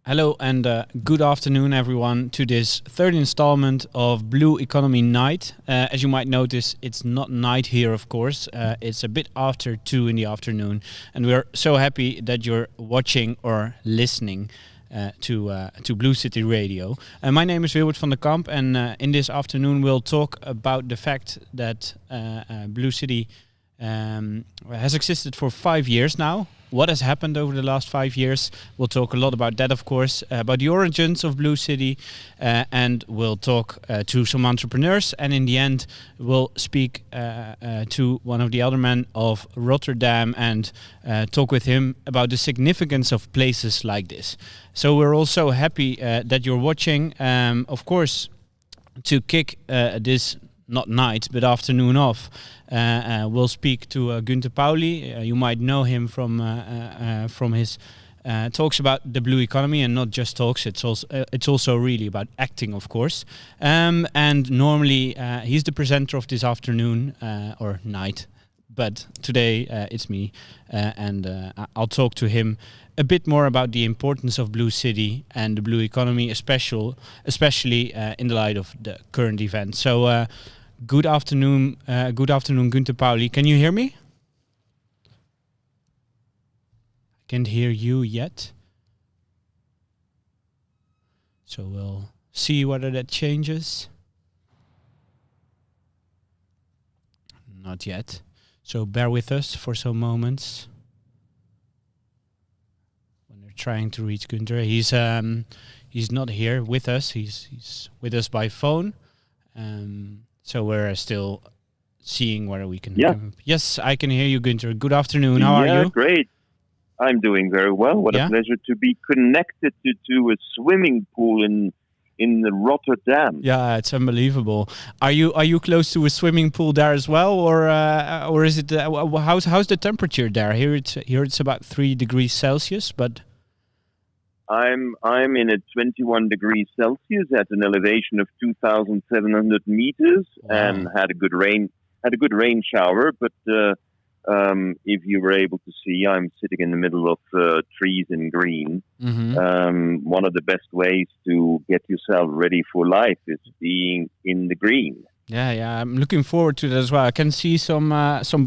Hello and good afternoon, everyone, to this third installment of Blue Economy Night. As you might notice, it's not night here, of course. It's a bit after 2 in the afternoon, and we're so happy that you're watching or listening to BlueCity Radio. My name is Wilbert van der Kamp, and in this afternoon we'll talk about the fact that BlueCity has existed for 5 years now. What has happened over the last 5 years? We'll talk a lot about that, of course, about the origins of BlueCity, and we'll talk to some entrepreneurs. And in the end, we'll speak to one of the aldermen of Rotterdam and talk with him about the significance of places like this. So we're also happy that you're watching. Of course, to kick this not night, but afternoon off, we'll speak to Gunther Pauli. You might know him from his talks about the blue economy, and not just talks. It's also really about acting, of course. And normally he's the presenter of this afternoon or night, but today it's me, and I'll talk to him a bit more about the importance of BlueCity and the blue economy, especially in the light of the current event. So. Good afternoon, Gunther Pauli. Can you hear me? I can't hear you yet. So we'll see whether that changes. Not yet. So bear with us for some moments. When we're trying to reach Gunther, he's not here with us. He's with us by phone. So we're still seeing whether we can... Yeah. Yes, I can hear you, Gunther. Good afternoon. How are you? Yeah, great. I'm doing very well. What a pleasure to be connected to a swimming pool in Rotterdam. Yeah, it's unbelievable. Are you close to a swimming pool there as well, or is it? How's the temperature there? Here it's about 3 degrees Celsius, but. I'm in at 21 degrees Celsius at an elevation of 2,700 meters. Wow. And had a good rain shower. But if you were able to see, I'm sitting in the middle of trees in green. Mm-hmm. One of the best ways to get yourself ready for life is being in the green. Yeah, I'm looking forward to that as well. I can see some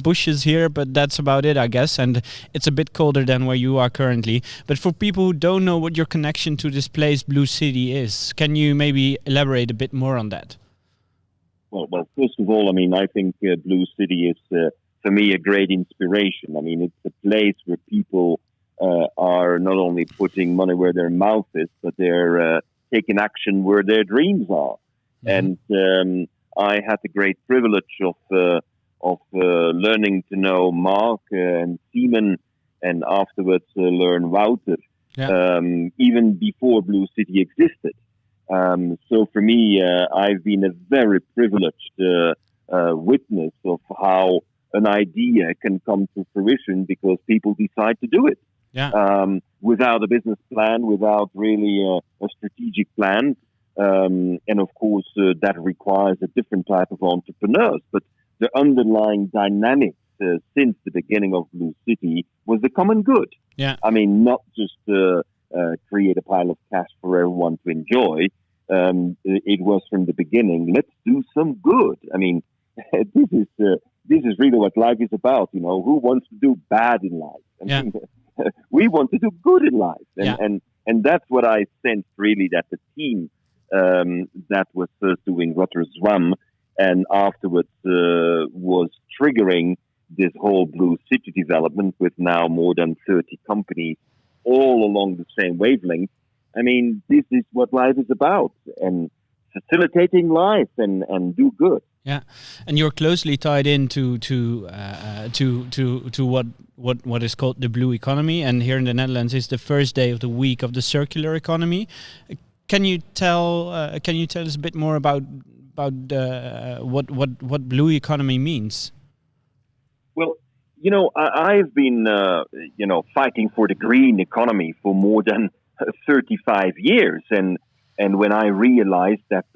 bushes here, but that's about it, I guess. And it's a bit colder than where you are currently. But for people who don't know what your connection to this place, BlueCity, is, can you maybe elaborate a bit more on that? Well, first of all, I mean, I think BlueCity is, for me, a great inspiration. I mean, it's a place where people are not only putting money where their mouth is, but they're taking action where their dreams are. Mm-hmm. And I had the great privilege of learning to know Mark and Simon, and afterwards learn Wouter, even before BlueCity existed. So for me, I've been a very privileged witness of how an idea can come to fruition because people decide to do it. Yeah. Without a business plan, without really a strategic plan. And of course, that requires a different type of entrepreneurs. But the underlying dynamics since the beginning of BlueCity was the common good. Yeah. I mean, not just create a pile of cash for everyone to enjoy. It was from the beginning, let's do some good. I mean, this is really what life is about. You know, who wants to do bad in life? I mean, we want to do good in life. And that's what I sensed really, that the team that was first doing Rotterdam and afterwards was triggering this whole BlueCity development with now more than 30 companies all along the same wavelength. I mean, this is what life is about, and facilitating life and do good. Yeah, and you're closely tied into what is called the blue economy, and here in the Netherlands is the first day of the week of the circular economy. Can you tell us a bit more about what blue economy means? Well, you know, I've been fighting for the green economy for more than 35 years, and when I realized that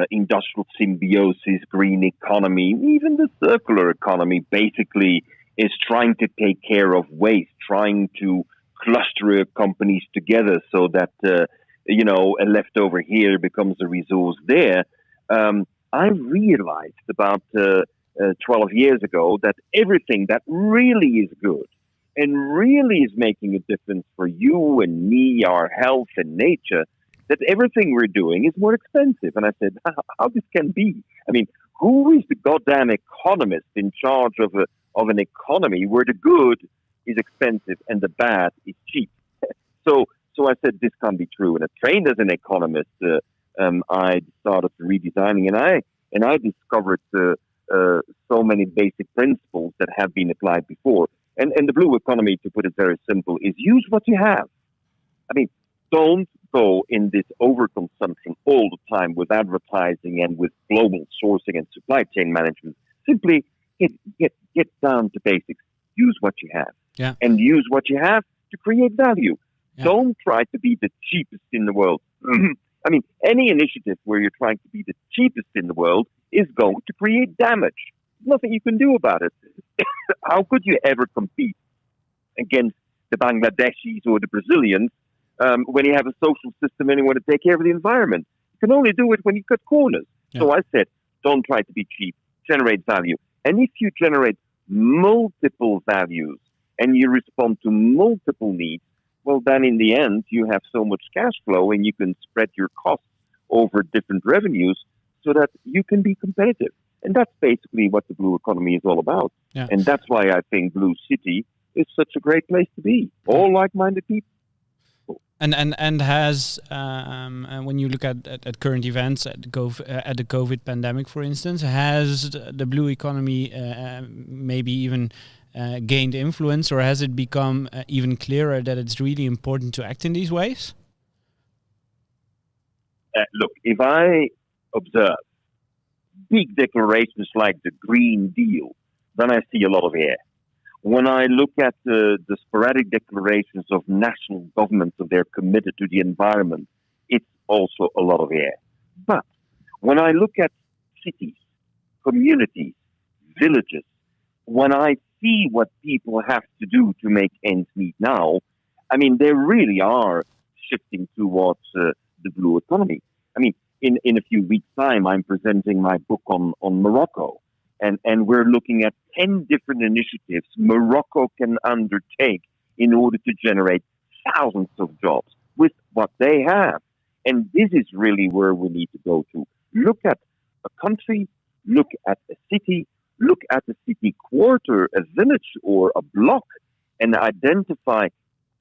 industrial symbiosis, green economy, even the circular economy, basically is trying to take care of waste, trying to cluster companies together so that, a leftover here becomes a resource there. I realized about 12 years ago that everything that really is good and really is making a difference for you and me, our health and nature, that everything we're doing is more expensive. And I said, how this can be? I mean, who is the goddamn economist in charge of an economy where the good is expensive and the bad is cheap? So I said, this can't be true. And I trained as an economist. I started redesigning, and I discovered so many basic principles that have been applied before. And the blue economy, to put it very simple, is use what you have. I mean, don't go in this overconsumption all the time with advertising and with global sourcing and supply chain management. Simply get down to basics. Use what you have. Yeah. And use what you have to create value. Yeah. Don't try to be the cheapest in the world. I mean, any initiative where you're trying to be the cheapest in the world is going to create damage. Nothing you can do about it. How could you ever compete against the Bangladeshis or the Brazilians when you have a social system and you want to take care of the environment? You can only do it when you cut corners. Yeah. So I said, don't try to be cheap. Generate value. And if you generate multiple values and you respond to multiple needs, well, then in the end, you have so much cash flow and you can spread your costs over different revenues so that you can be competitive. And that's basically what the blue economy is all about. Yeah. And that's why I think BlueCity is such a great place to be. All like-minded people. And has when you look at current events at the COVID pandemic, for instance, has the blue economy maybe even gained influence, or has it become even clearer that it's really important to act in these ways? Look, if I observe big declarations like the Green Deal, then I see a lot of air. When I look at the sporadic declarations of national governments that they're committed to the environment, it's also a lot of air. But when I look at cities, communities, villages, when I see what people have to do to make ends meet now, I mean, they really are shifting towards the blue economy. I mean, in a few weeks' time, I'm presenting my book on Morocco. And we're looking at 10 different initiatives Morocco can undertake in order to generate thousands of jobs with what they have. And this is really where we need to go to. Look at a country, look at a city, look at a city quarter, a village or a block, and identify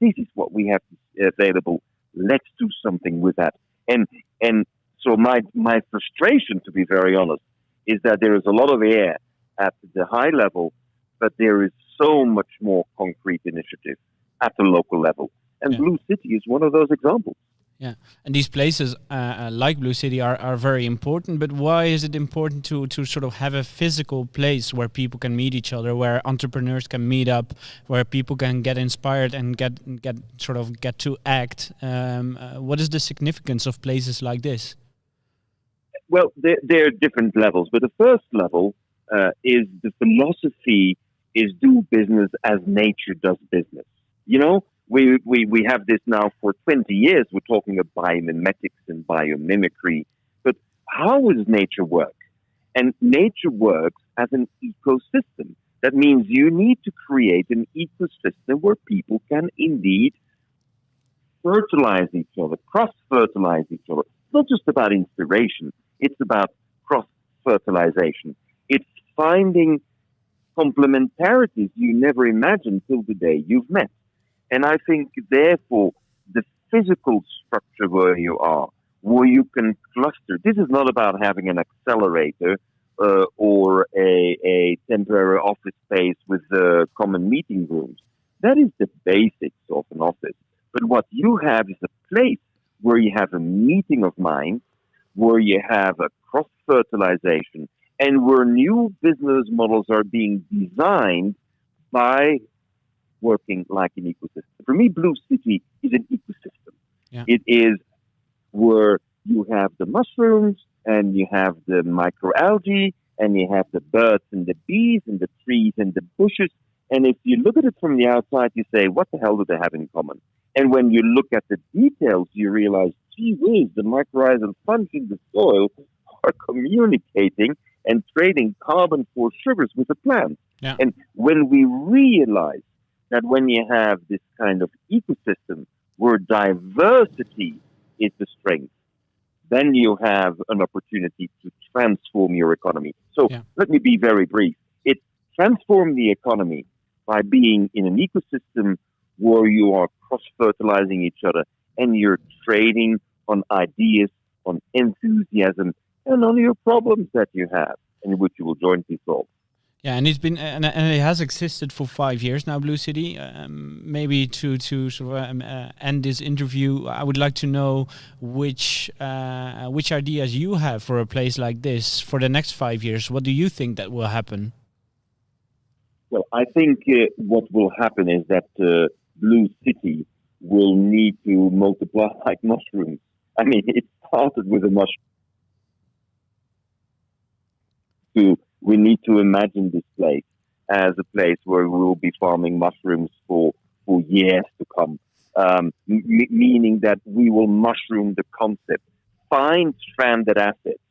this is what we have available. Let's do something with that. And so my frustration, to be very honest, is that there is a lot of air at the high level, but there is so much more concrete initiative at the local level. And BlueCity is one of those examples. Yeah, and these places like BlueCity are very important, but why is it important to sort of have a physical place where people can meet each other, where entrepreneurs can meet up, where people can get inspired and get to act? What is the significance of places like this? Well, there are different levels, but the first level is the philosophy is do business as nature does business. You know, we have this now for 20 years. We're talking of biomimetics and biomimicry, but how does nature work? And nature works as an ecosystem. That means you need to create an ecosystem where people can indeed fertilize each other, cross-fertilize each other. It's not just about inspiration. It's about cross-fertilization. It's finding complementarities you never imagined till the day you've met. And I think, therefore, the physical structure where you are, where you can cluster, this is not about having an accelerator or a temporary office space with common meeting rooms. That is the basics of an office. But what you have is a place where you have a meeting of minds, where you have a cross-fertilization, and where new business models are being designed by working like an ecosystem. For me, BlueCity is an ecosystem. Yeah. It is where you have the mushrooms, and you have the microalgae, and you have the birds and the bees, and the trees and the bushes, And if you look at it from the outside, you say, what the hell do they have in common? And when you look at the details, you realize, gee whiz, the mycorrhizal fungi in the soil are communicating and trading carbon for sugars with the plant. Yeah. And when we realize that when you have this kind of ecosystem where diversity is the strength, then you have an opportunity to transform your economy. So let me be very brief. It's transform the economy by being in an ecosystem where you are cross-fertilizing each other and you're trading on ideas, on enthusiasm, and on your problems that you have, and which you will jointly solve. Yeah, and it's been and it has existed for 5 years now, BlueCity. Maybe to sort of end this interview, I would like to know which ideas you have for a place like this for the next 5 years. What do you think that will happen? Well, I think what will happen is that BlueCity will need to multiply like mushrooms. I mean, it started with a mushroom. We need to imagine this place as a place where we will be farming mushrooms for years to come, meaning that we will mushroom the concept, find stranded assets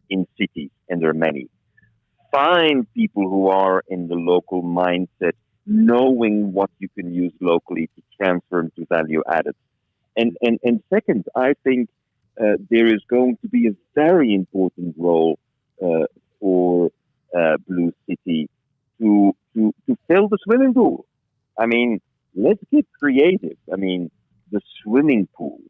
in cities, and there are many. Find people who are in the local mindset, knowing what you can use locally to transfer into value added. And second, I think there is going to be a very important role for BlueCity to fill the swimming pool. I mean, let's get creative. I mean, the swimming pool,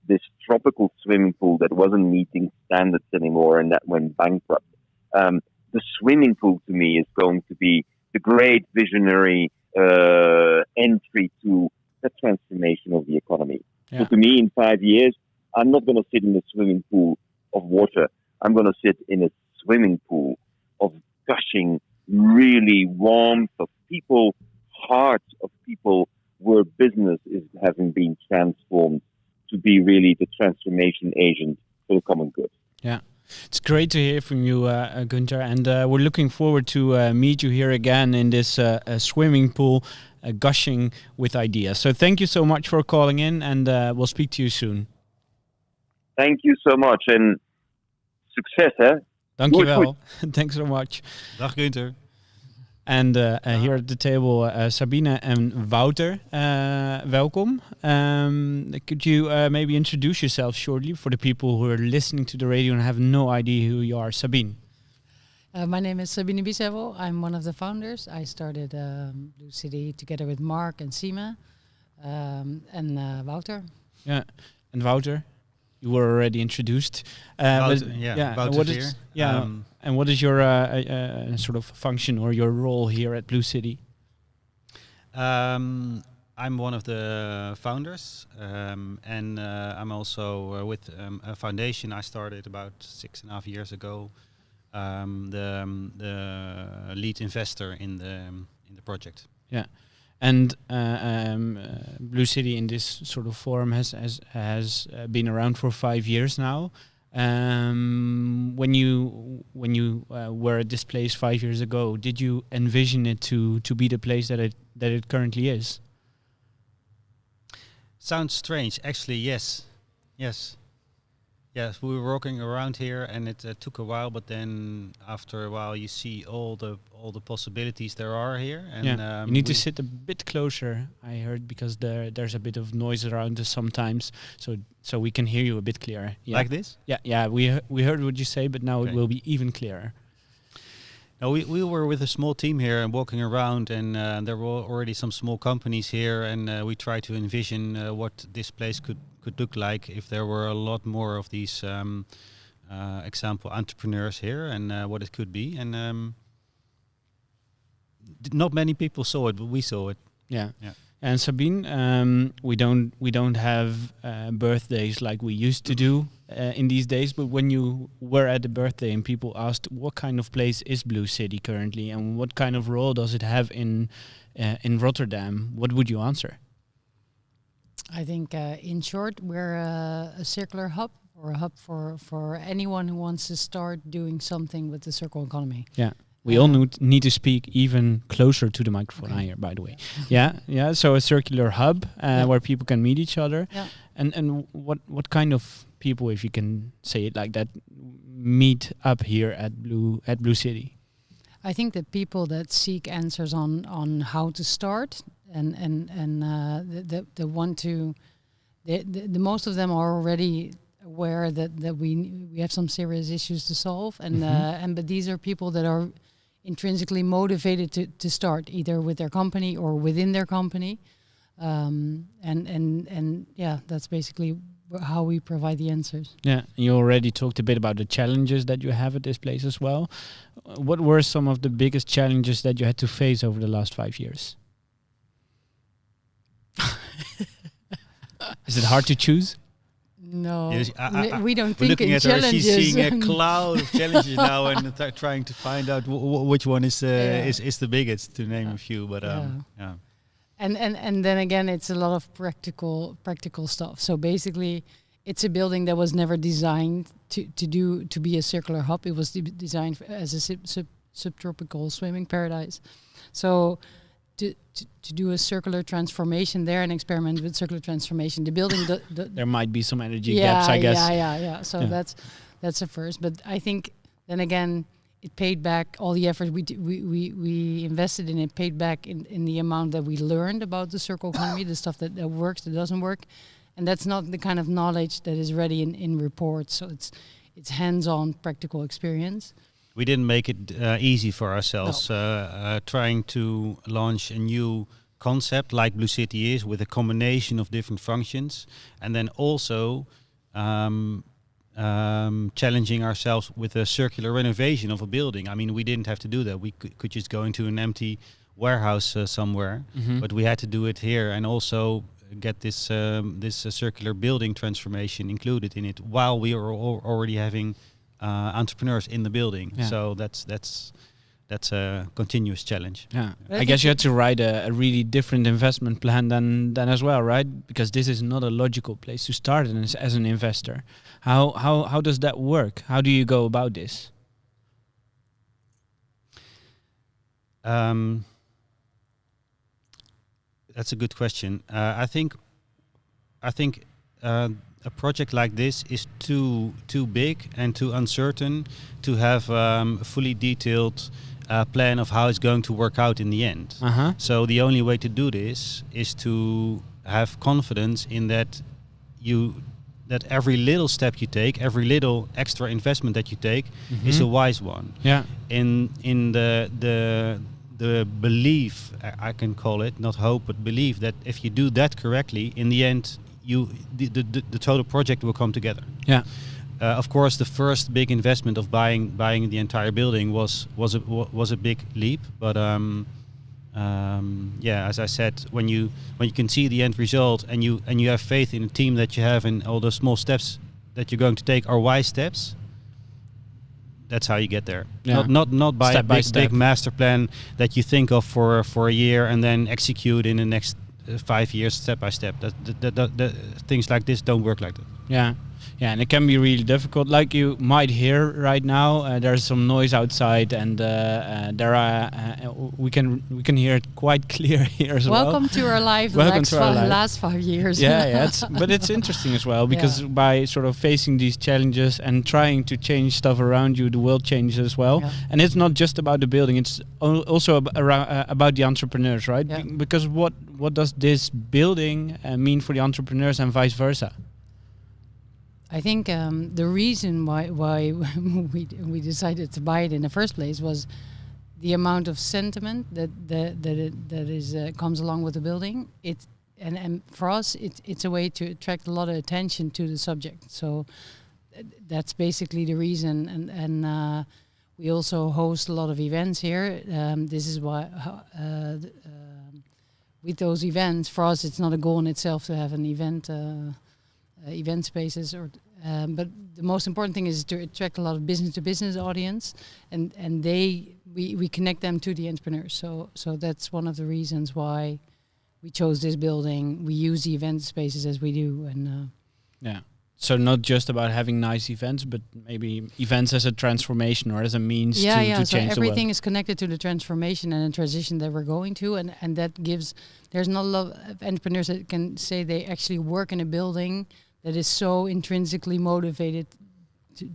this tropical swimming pool that wasn't meeting standards anymore and that went bankrupt. The swimming pool to me is going to be the great visionary entry to the transformation of the economy. Yeah. So to me, in 5 years, I'm not going to sit in a swimming pool of water. I'm going to sit in a swimming pool of gushing, really warmth of people, hearts of people, where business is having been transformed to be really the transformation agent for the common good. Yeah. It's great to hear from you, Gunther, and we're looking forward to meet you here again in this swimming pool, gushing with ideas. So thank you so much for calling in, and we'll speak to you soon. Thank you so much, and success, hè? Dankjewel. Thanks so much. Dag Gunther. And here at the table, Sabine and Wouter, welcome. Could you maybe introduce yourself shortly for the people who are listening to the radio and have no idea who you are? Sabine. My name is Sabine Biesheuvel. I'm one of the founders. I started BlueCity together with Mark and Sima and Wouter. Yeah, and Wouter, you were already introduced. Wouter what is, and what is your sort of function or your role here at BlueCity? I'm one of the founders, and I'm also with a foundation I started about 6.5 years ago. The lead investor in the project. Yeah. And BlueCity in this sort of form has been around for 5 years now. When you were at this place 5 years ago, did you envision it to be the place that it currently is? Sounds strange, actually. Yes, we were walking around here, and it took a while. But then, after a while, you see all the possibilities there are here. And you need to sit a bit closer. I heard, because there's a bit of noise around us sometimes, so we can hear you a bit clearer. Yeah. Like this? Yeah. We heard what you say, but now it will be even clearer. No, we were with a small team here and walking around, and there were already some small companies here, and we tried to envision what this place could look like if there were a lot more of these example entrepreneurs here, and what it could be. And not many people saw it, but we saw it. Yeah. And Sabine, we don't have birthdays like we used to do in these days. But when you were at the birthday and people asked what kind of place is BlueCity currently and what kind of role does it have in Rotterdam, what would you answer? I think, in short, we're a circular hub, or a hub for anyone who wants to start doing something with the circular economy. Yeah. We all need to speak even closer to the microphone here, by the way. Yeah. So a circular hub where people can meet each other. Yeah. And what kind of people, if you can say it like that, meet up here at BlueCity? I think that people that seek answers on how to start and the want to, the most of them are already aware that we have some serious issues to solve, and but these are people that are intrinsically motivated to start either with their company or within their company, and yeah, that's basically how we provide the answers. Yeah, you already talked a bit about the challenges that you have at this place as well. What were some of the biggest challenges that you had to face over the last 5 years? Is it hard to choose? No, Yes, we don't we're think looking in at her. challenges. She's seeing a cloud of challenges now, and trying to find out which one is the biggest. To name a few, but yeah. And then again, it's a lot of practical stuff. So basically, it's a building that was never designed to be a circular hub. It was designed as a subtropical swimming paradise. So to do a circular transformation there and experiment with circular transformation, the building there might be some energy gaps, I guess. Yeah. So that's a first. But I think then again, it paid back. All the effort we invested in it paid back in the amount that we learned about the circular economy, the stuff that works, that doesn't work, and that's not the kind of knowledge that is ready in reports. So it's hands-on practical experience. We didn't make it easy for ourselves. No. Trying to launch a new concept like BlueCity is, with a combination of different functions, and then also challenging ourselves with a circular renovation of a building. I mean, we didn't have to do that. We could just go into an empty warehouse somewhere, but we had to do it here, and also get this circular building transformation included in it, while we are already having entrepreneurs in the building. Yeah. So that's a continuous challenge. Yeah, I guess you had to write a really different investment plan than as well, right? Because this is not a logical place to start as an investor. How does that work? How do you go about this? That's a good question. I think a project like this is too big and too uncertain to have a fully detailed plan of how it's going to work out in the end. So the only way to do this is to have confidence in that every little step you take, every little extra investment that you take, is a wise one. Yeah. In the belief, I can call it, not hope, but belief, that if you do that correctly, in the end, the total project will come together. Yeah. Of course, the first big investment of buying the entire building was a big leap, but as I said, when you can see the end result and you have faith in the team that you have, and all the small steps that you're going to take are wise steps, that's how you get there. Yeah. Not by step a big master plan that you think of for a year and then execute in the next 5 years step by step. That things like this don't work like that. Yeah, and it can be really difficult. Like you might hear right now, there's some noise outside, and there are we can hear it quite clear here as well. Welcome to our life. Last 5 years. Yeah. But it's interesting as well, because by sort of facing these challenges and trying to change stuff around you, the world changes as well. Yeah. And it's not just about the building; it's also about the entrepreneurs, right? Yeah. Because what does this building mean for the entrepreneurs and vice versa? I think the reason why we decided to buy it in the first place was the amount of sentiment that comes along with the building. And for us, it's a way to attract a lot of attention to the subject. So that's basically the reason. And we also host a lot of events here. This is why with those events, for us, it's not a goal in itself to have an event. Event spaces, but the most important thing is to attract a lot of business-to-business audience, and we connect them to the entrepreneurs. So that's one of the reasons why we chose this building. We use the event spaces as we do, and So not just about having nice events, but maybe events as a transformation or as a means to So change the world. everything is connected to the transformation and the transition that we're going to, and that gives. There's not a lot of entrepreneurs that can say they actually work in a building that is so intrinsically motivated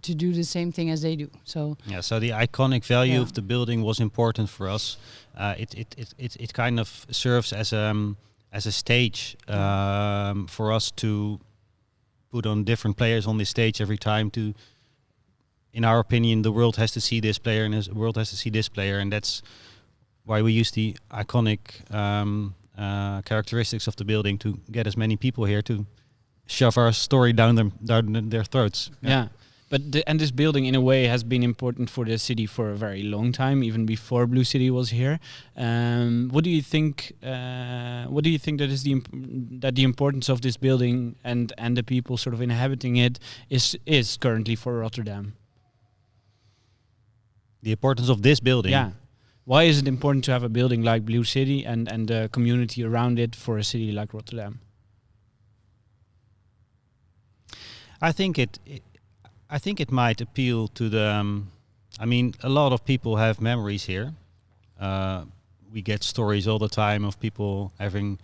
to do the same thing as they do. So So the iconic value Yeah. of the building was important for us. It kind of serves as a stage for us to put on different players on this stage every time. To, in our opinion, the world has to see this player, and the world has to see this player, and that's why we use the iconic characteristics of the building to get as many people here to shove our story down their throats. Yeah. But and this building, in a way, has been important for the city for a very long time, even before BlueCity was here. What do you think? What do you think that is that the importance of this building and the people sort of inhabiting it is currently for Rotterdam? The importance of this building. Yeah. Why is it important to have a building like BlueCity and the community around it for a city like Rotterdam? I think it might appeal to the. I mean, a lot of people have memories here. We get stories all the time of people having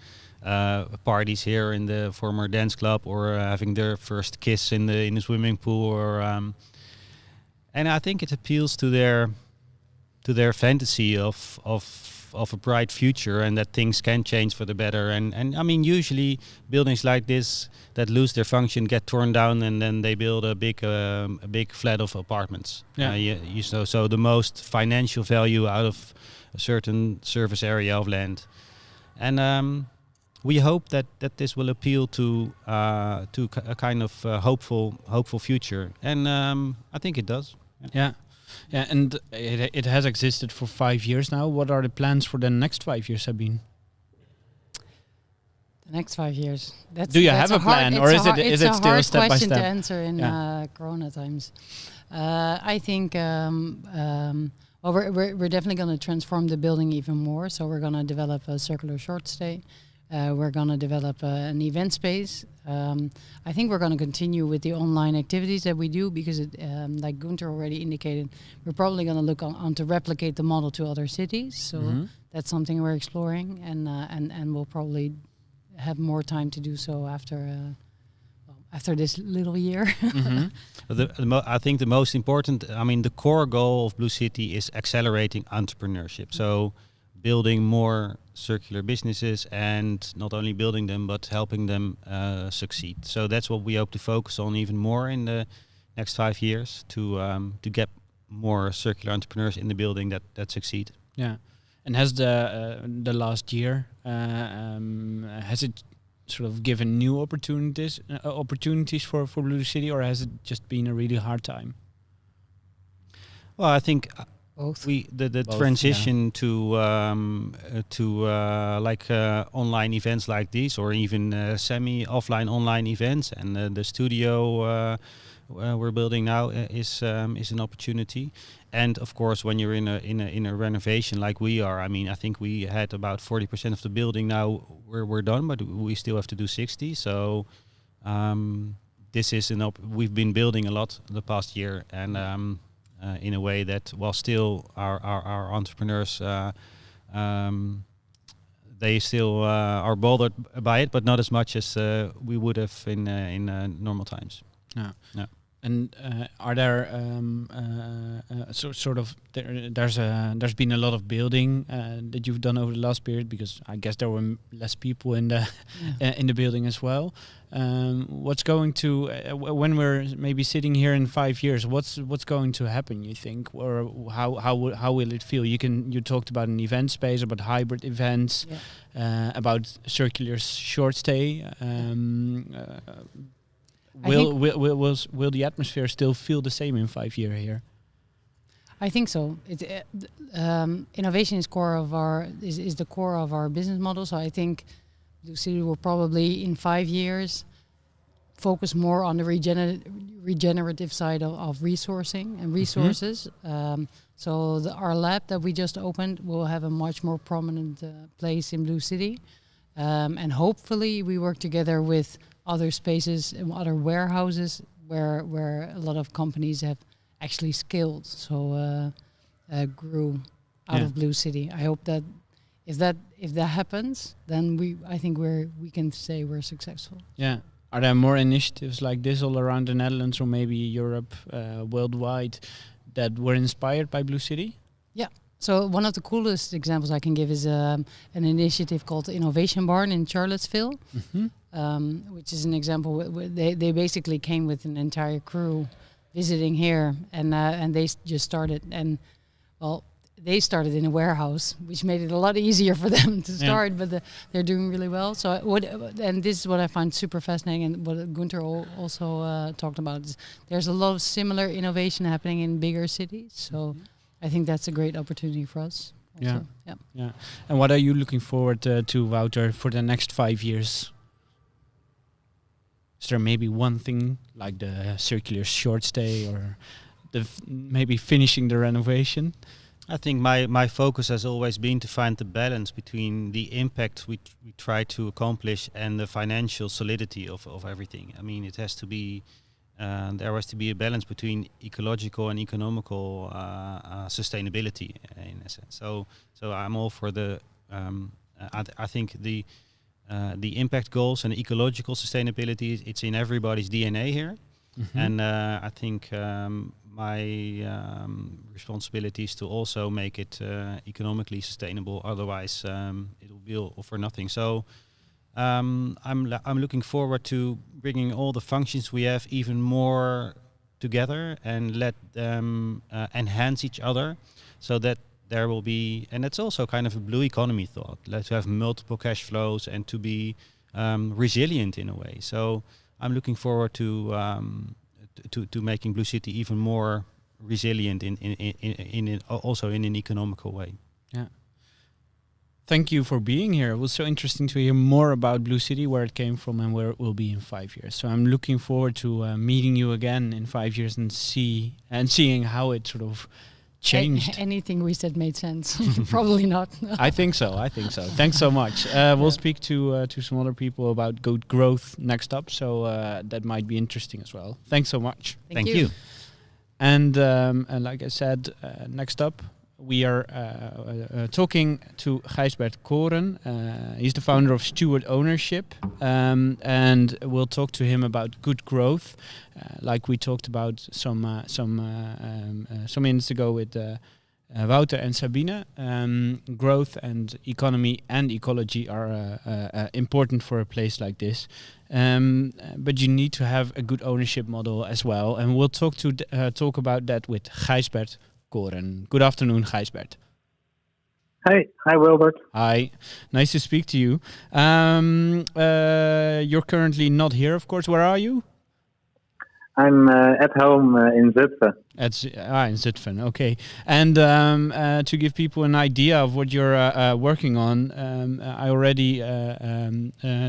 parties here in the former dance club, or having their first kiss in the swimming pool, or and I think it appeals to their fantasy of a bright future, and that things can change for the better. And I mean, usually buildings like this that lose their function get torn down, and then they build a big flat of apartments. Yeah. So the most financial value out of a certain surface area of land, and we hope that this will appeal to a kind of hopeful future, and I think it does. Yeah. Yeah, and it has existed for 5 years now. What are the plans for the next 5 years, Sabine? the next 5 years. Do you have a plan, or is it still step by question to step? answer in Corona times. I think well, we're definitely going to transform the building even more. So we're going to develop a circular short stay. We're going to develop an event space. I think we're going to continue with the online activities that we do, because like Gunther already indicated, we're probably going to look on to replicate the model to other cities. So that's something we're exploring, and we'll probably have more time to do so after this little year. I think the most important, I mean, the core goal of BlueCity is accelerating entrepreneurship. So building more circular businesses, and not only building them, but helping them succeed. So that's what we hope to focus on even more in the next 5 years, to get more circular entrepreneurs in the building that succeed. Yeah. And has the last year has it sort of given new opportunities for BlueCity, or has it just been a really hard time? Well, I think Both. the Both, transition to online events like these, or even semi-offline online events, and the studio we're building now is an opportunity. And of course, when you're in a renovation like we are, I mean, I think we had about 40% of the building now we're done, but we still have to do 60. So this is we've been building a lot the past year, and in a way that, while still our entrepreneurs, they still are bothered by it, but not as much as we would have in normal times. Yeah. Yeah. And are there there's been a lot of building that you've done over the last period, because I guess there were less people in the building as well. What's going to when we're maybe sitting here in 5 years? What's going to happen, you think, or how will it feel? You talked about an event space, about hybrid events, about circular short stay. Will the atmosphere still feel the same in 5 years here? I think so. Innovation is the core of our business model. So I think BlueCity will probably in 5 years focus more on the regenerative side of resourcing and resources. So our lab that we just opened will have a much more prominent place in BlueCity, and hopefully we work together with other spaces, other warehouses where a lot of companies have actually scaled, grew out of BlueCity. I hope that if that happens, then I think we can say we're successful. Yeah. Are there more initiatives like this all around the Netherlands or maybe Europe, worldwide, that were inspired by BlueCity? Yeah. So one of the coolest examples I can give is an initiative called Innovation Barn in Charlottesville, which is an example. They basically came with an entire crew visiting here, and they just started. And well, they started in a warehouse, which made it a lot easier for them to start. But they're doing really well. So and this is what I find super fascinating, and what Gunther also talked about is there's a lot of similar innovation happening in bigger cities. So. I think that's a great opportunity for us. Also. Yeah. And what are you looking forward to, Wouter, for the next 5 years? Is there maybe one thing like the circular short stay or maybe finishing the renovation? I think my focus has always been to find the balance between the impact we try to accomplish and the financial solidity of everything. I mean, it has to be. There has to be a balance between ecological and economical sustainability, in a sense. So I'm all for the. I think the impact goals and ecological sustainability, it's in everybody's DNA here, and I think my responsibility is to also make it economically sustainable. Otherwise, it will be all for nothing. So. I'm looking forward to bringing all the functions we have even more together and let them enhance each other, so that there will be, and it's also kind of a blue economy thought, to have multiple cash flows and to be resilient in a way. So I'm looking forward to making BlueCity even more resilient in also in an economical way. Yeah. Thank you for being here. It was so interesting to hear more about BlueCity, where it came from and where it will be in 5 years. So I'm looking forward to meeting you again in 5 years and seeing how it sort of changed. Anything we said made sense? Probably not. I think so. Thanks so much. We'll speak to some other people about good growth next up. So that might be interesting as well. Thanks so much. Thank you. And like I said, next up, we are talking to Gijsbert Koren. He's the founder of Steward Ownership, and we'll talk to him about good growth, like we talked about some minutes ago with Wouter and Sabine. Growth and economy and ecology are important for a place like this, but you need to have a good ownership model as well. And we'll talk about that with Gijsbert Koren. Good afternoon, Gijsbert. Hi, Wilbert. Hi, nice to speak to you. You're currently not here, of course. Where are you? I'm at home in Zutphen. In Zutphen, okay. And to give people an idea of what you're working on, I already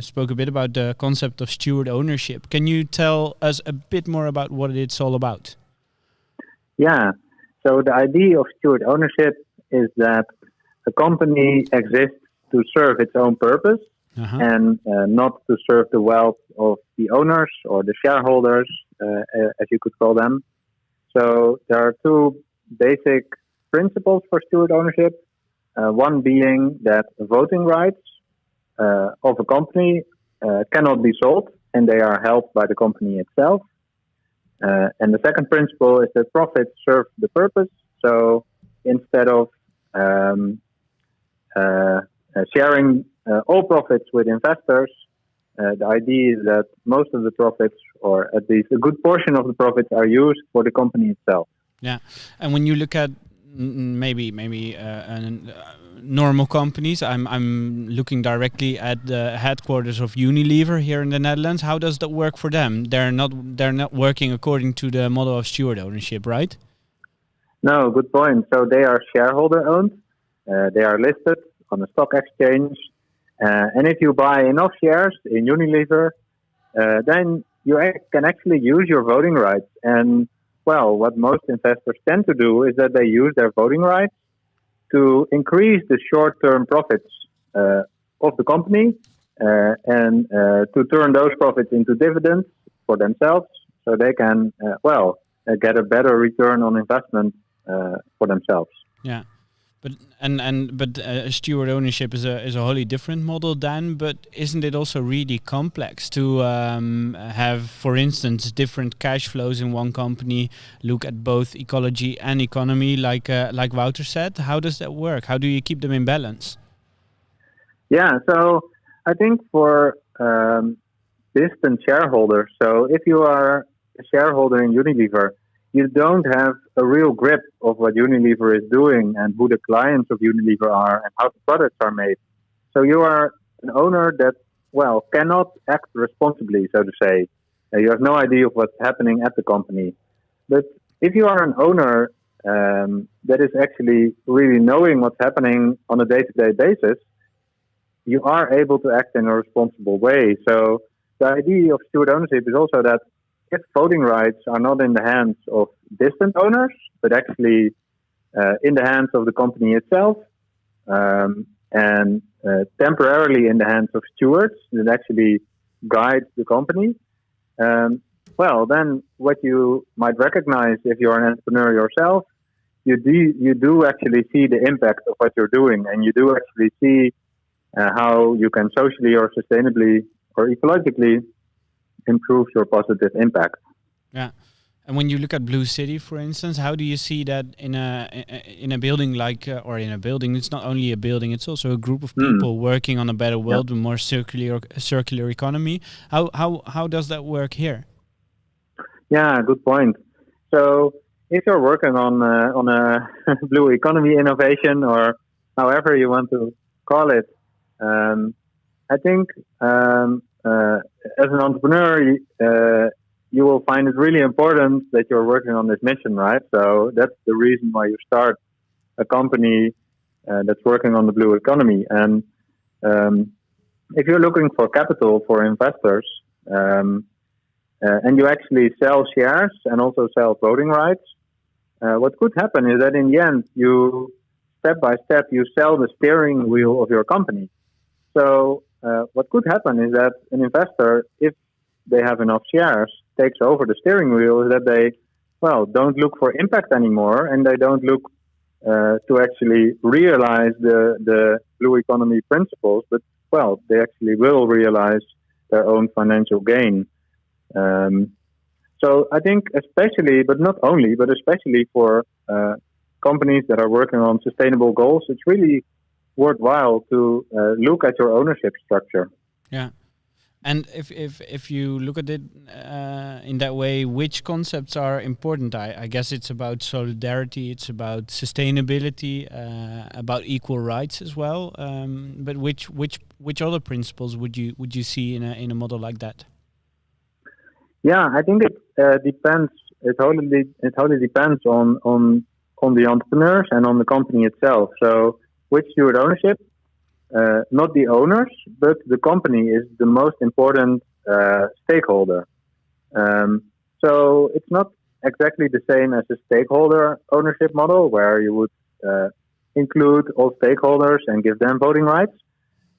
spoke a bit about the concept of steward ownership. Can you tell us a bit more about what it's all about? Yeah. So the idea of steward ownership is that a company exists to serve its own purpose and not to serve the wealth of the owners or the shareholders, as you could call them. So there are two basic principles for steward ownership. One being that voting rights of a company cannot be sold, and they are held by the company itself. And the second principle is that profits serve the purpose. So instead of sharing all profits with investors, the idea is that most of the profits, or at least a good portion of the profits, are used for the company itself. Yeah, and when you look at maybe normal companies, I'm looking directly at the headquarters of Unilever here in the Netherlands. How does that work for them? They're not working according to the model of steward ownership, right? No, good point. So they are shareholder owned. They are listed on the stock exchange. And if you buy enough shares in Unilever, then you can actually use your voting rights. And, well, what most investors tend to do is that they use their voting rights to increase the short-term profits of the company and to turn those profits into dividends for themselves, so they can get a better return on investment for themselves. Yeah. But steward ownership is a wholly different model, Dan. But isn't it also really complex to have, for instance, different cash flows in one company, look at both ecology and economy, like Wouter said? How does that work? How do you keep them in balance? Yeah, so I think for distant shareholders, so if you are a shareholder in Unilever, you don't have a real grip of what Unilever is doing and who the clients of Unilever are and how the products are made. So you are an owner that, cannot act responsibly, so to say. You have no idea of what's happening at the company. But if you are an owner that is actually really knowing what's happening on a day-to-day basis, you are able to act in a responsible way. So the idea of steward ownership is also that if voting rights are not in the hands of distant owners, but actually in the hands of the company itself, and temporarily in the hands of stewards that actually guide the company, then what you might recognize if you're an entrepreneur yourself, you do actually see the impact of what you're doing, and you do actually see how you can socially or sustainably or ecologically improve your positive impact. Yeah, and when you look at BlueCity, for instance, how do you see that in a building like or in a building? It's not only a building; it's also a group of people working on a better world, a more circular economy. How does that work here? Yeah, good point. So if you're working on a blue economy innovation, or however you want to call it, I think as an entrepreneur, you will find it really important that you're working on this mission, right? So that's the reason why you start a company that's working on the blue economy. And if you're looking for capital for investors, and you actually sell shares and also sell voting rights, what could happen is that in the end, you step by step, you sell the steering wheel of your company. So what could happen is that an investor, if they have enough shares, takes over the steering wheel, is that they, don't look for impact anymore, and they don't look to actually realize the blue economy principles, but, they actually will realize their own financial gain. So I think especially, but not only, but especially for companies that are working on sustainable goals, it's really worthwhile to look at your ownership structure. Yeah. And if you look at it in that way, which concepts are important? I guess it's about solidarity, it's about sustainability, about equal rights as well. But which other principles would you see in a model like that? Yeah, I think it depends. It totally depends on the entrepreneurs and on the company itself. So with steward ownership, not the owners, but the company is the most important stakeholder. So it's not exactly the same as a stakeholder ownership model where you would include all stakeholders and give them voting rights.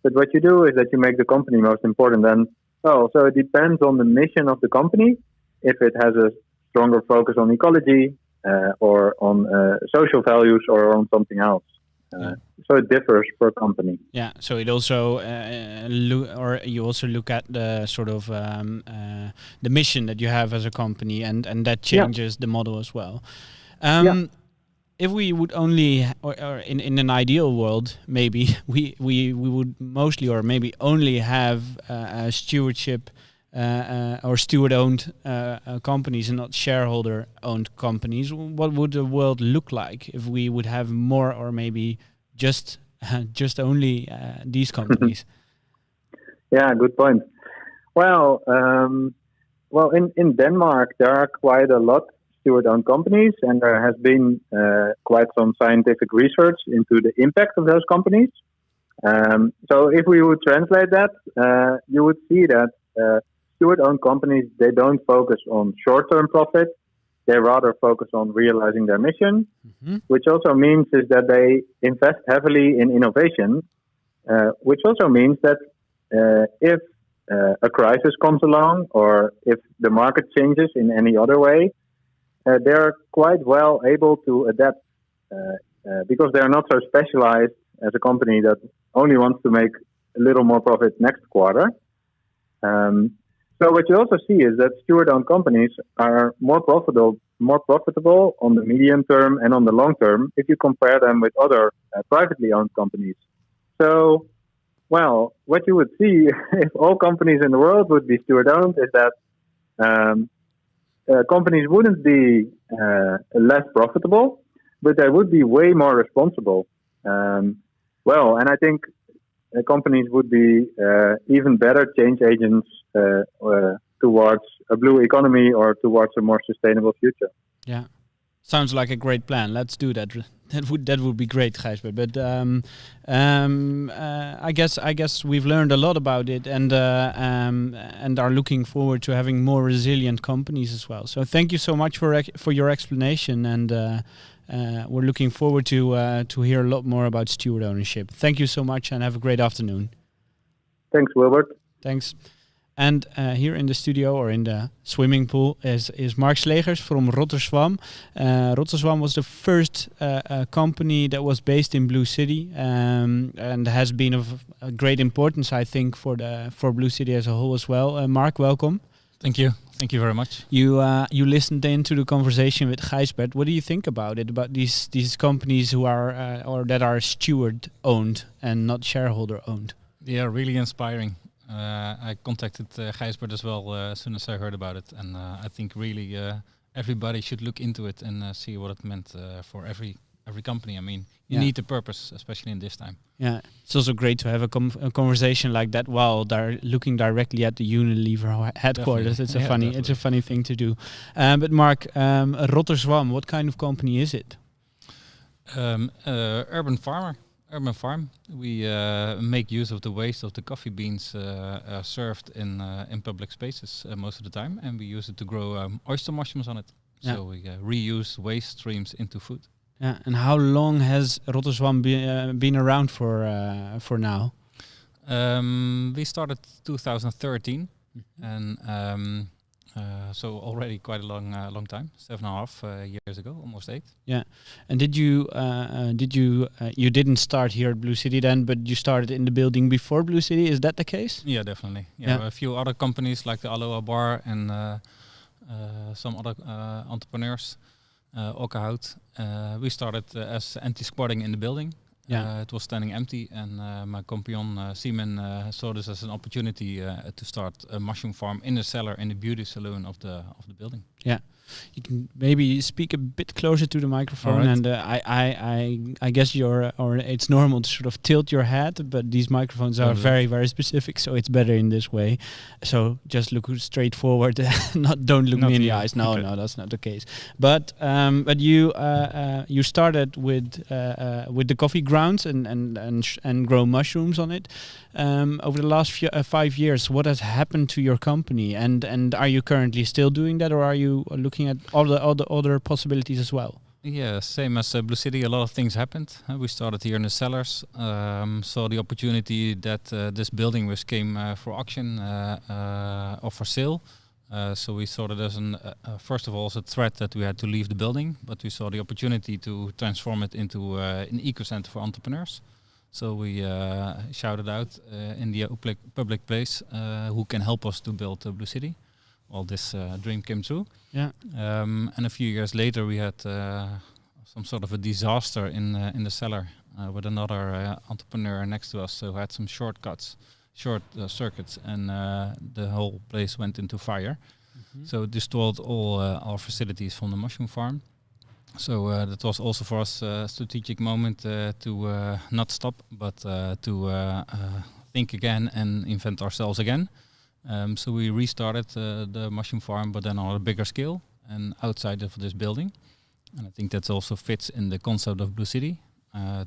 But what you do is that you make the company most important. And so it depends on the mission of the company, if it has a stronger focus on ecology or on social values or on something else. So it differs per company. Yeah. So it also, you also look at the sort of the mission that you have as a company, and that changes the model as well. If we would only, or in an ideal world, maybe we would mostly or maybe only have a stewardship or steward-owned companies and not shareholder-owned companies. What would the world look like if we would have more, or maybe just only these companies? Yeah, good point. Well, in Denmark there are quite a lot steward-owned companies, and there has been quite some scientific research into the impact of those companies. So if we would translate that, you would see that steward-owned companies, they don't focus on short-term profit. They rather focus on realizing their mission, which also means is that they invest heavily in innovation, which also means that if a crisis comes along or if the market changes in any other way, they're quite well able to adapt because they're not so specialized as a company that only wants to make a little more profit next quarter. So what you also see is that steward-owned companies are more profitable on the medium term and on the long term if you compare them with other privately owned companies. So, well, what you would see if all companies in the world would be steward-owned is that companies wouldn't be less profitable, but they would be way more responsible. And I think companies would be even better change agents towards a blue economy or towards a more sustainable future. Yeah, sounds like a great plan. Let's do that. That would be great, Gijsbert. But I guess we've learned a lot about it, and are looking forward to having more resilient companies as well. So thank you so much for your explanation, and we're looking forward to hear a lot more about steward ownership. Thank you so much, and have a great afternoon. Thanks, Wilbert. Thanks. And here in the studio or in the swimming pool is Mark Slegers from Rotterdam. Rotterdam was the first company that was based in BlueCity, and has been of a great importance, I think, for BlueCity as a whole as well. Mark, welcome. Thank you. Thank you very much. You listened in to the conversation with Gijsbert. What do you think about it? About these companies who are or that are steward owned and not shareholder owned? Yeah, really inspiring. I contacted Gijsbert as well as soon as I heard about it, and I think really everybody should look into it and see what it meant for every company. I mean, you need a purpose, especially in this time. Yeah, it's also great to have a conversation like that while they're looking directly at the Unilever headquarters. Definitely. It's a funny thing to do. But Mark, Rotterdam, what kind of company is it? Urban farm. We make use of the waste of the coffee beans served in public spaces most of the time, and we use it to grow oyster mushrooms on it. So we reuse waste streams into food. Yeah, and how long has Rotterdam been around for now? We started 2013, and so already quite a long time, 7.5 years ago, almost 8. Yeah, and you didn't start here at BlueCity then, but you started in the building before BlueCity. Is that the case? Yeah, definitely. Yeah. A few other companies like the Aloha Bar and some other entrepreneurs. Okkerhout. We started as anti-squatting in the building. It was standing empty, and my compagnon Simon saw this as an opportunity to start a mushroom farm in the cellar in the beauty salon of the building. Yeah. You can maybe speak a bit closer to the microphone, right. And I guess it's normal to sort of tilt your head, but these microphones are very, very specific, so it's better in this way. So just look straight forward, don't look me in the eyes. No, that's not the case. But you started with the coffee grounds and grow mushrooms on it. Over the last 5 years, what has happened to your company, and are you currently still doing that, or are you looking at all the other possibilities as well? Yeah, same as BlueCity, a lot of things happened. We started here in the cellars, saw the opportunity that this building came for auction or for sale. So we saw it as first of all, as a threat that we had to leave the building, but we saw the opportunity to transform it into an eco-center for entrepreneurs. So we shouted out in the public place who can help us to build BlueCity. Well, this dream came true. Yeah. And a few years later, we had some sort of a disaster in the cellar with another entrepreneur next to us who had some short circuits, and the whole place went into fire. Mm-hmm. So it destroyed all our facilities from the mushroom farm. So that was also for us a strategic moment to not stop, but to think again and invent ourselves again. So we restarted the mushroom farm, but then on a bigger scale and outside of this building. And I think that also fits in the concept of BlueCity,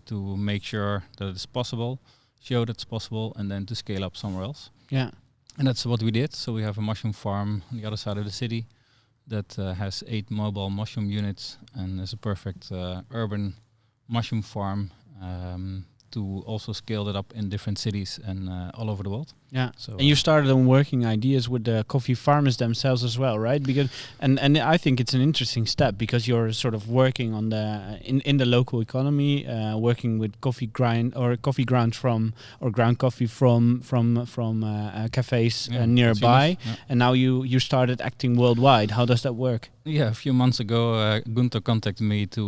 to make sure that it's possible, show that it's possible, and then to scale up somewhere else. Yeah. And that's what we did. So we have a mushroom farm on the other side of the city that has 8 mobile mushroom units and is a perfect urban mushroom farm to also scale that up in different cities and all over the world. Yeah. So And you started on working ideas with the coffee farmers themselves as well, right? Because and I think it's an interesting step because you're sort of working on the in the local economy, working with coffee ground from or ground coffee from cafes nearby, and now you started acting worldwide. How does that work? Yeah, a few months ago, Gunther contacted me to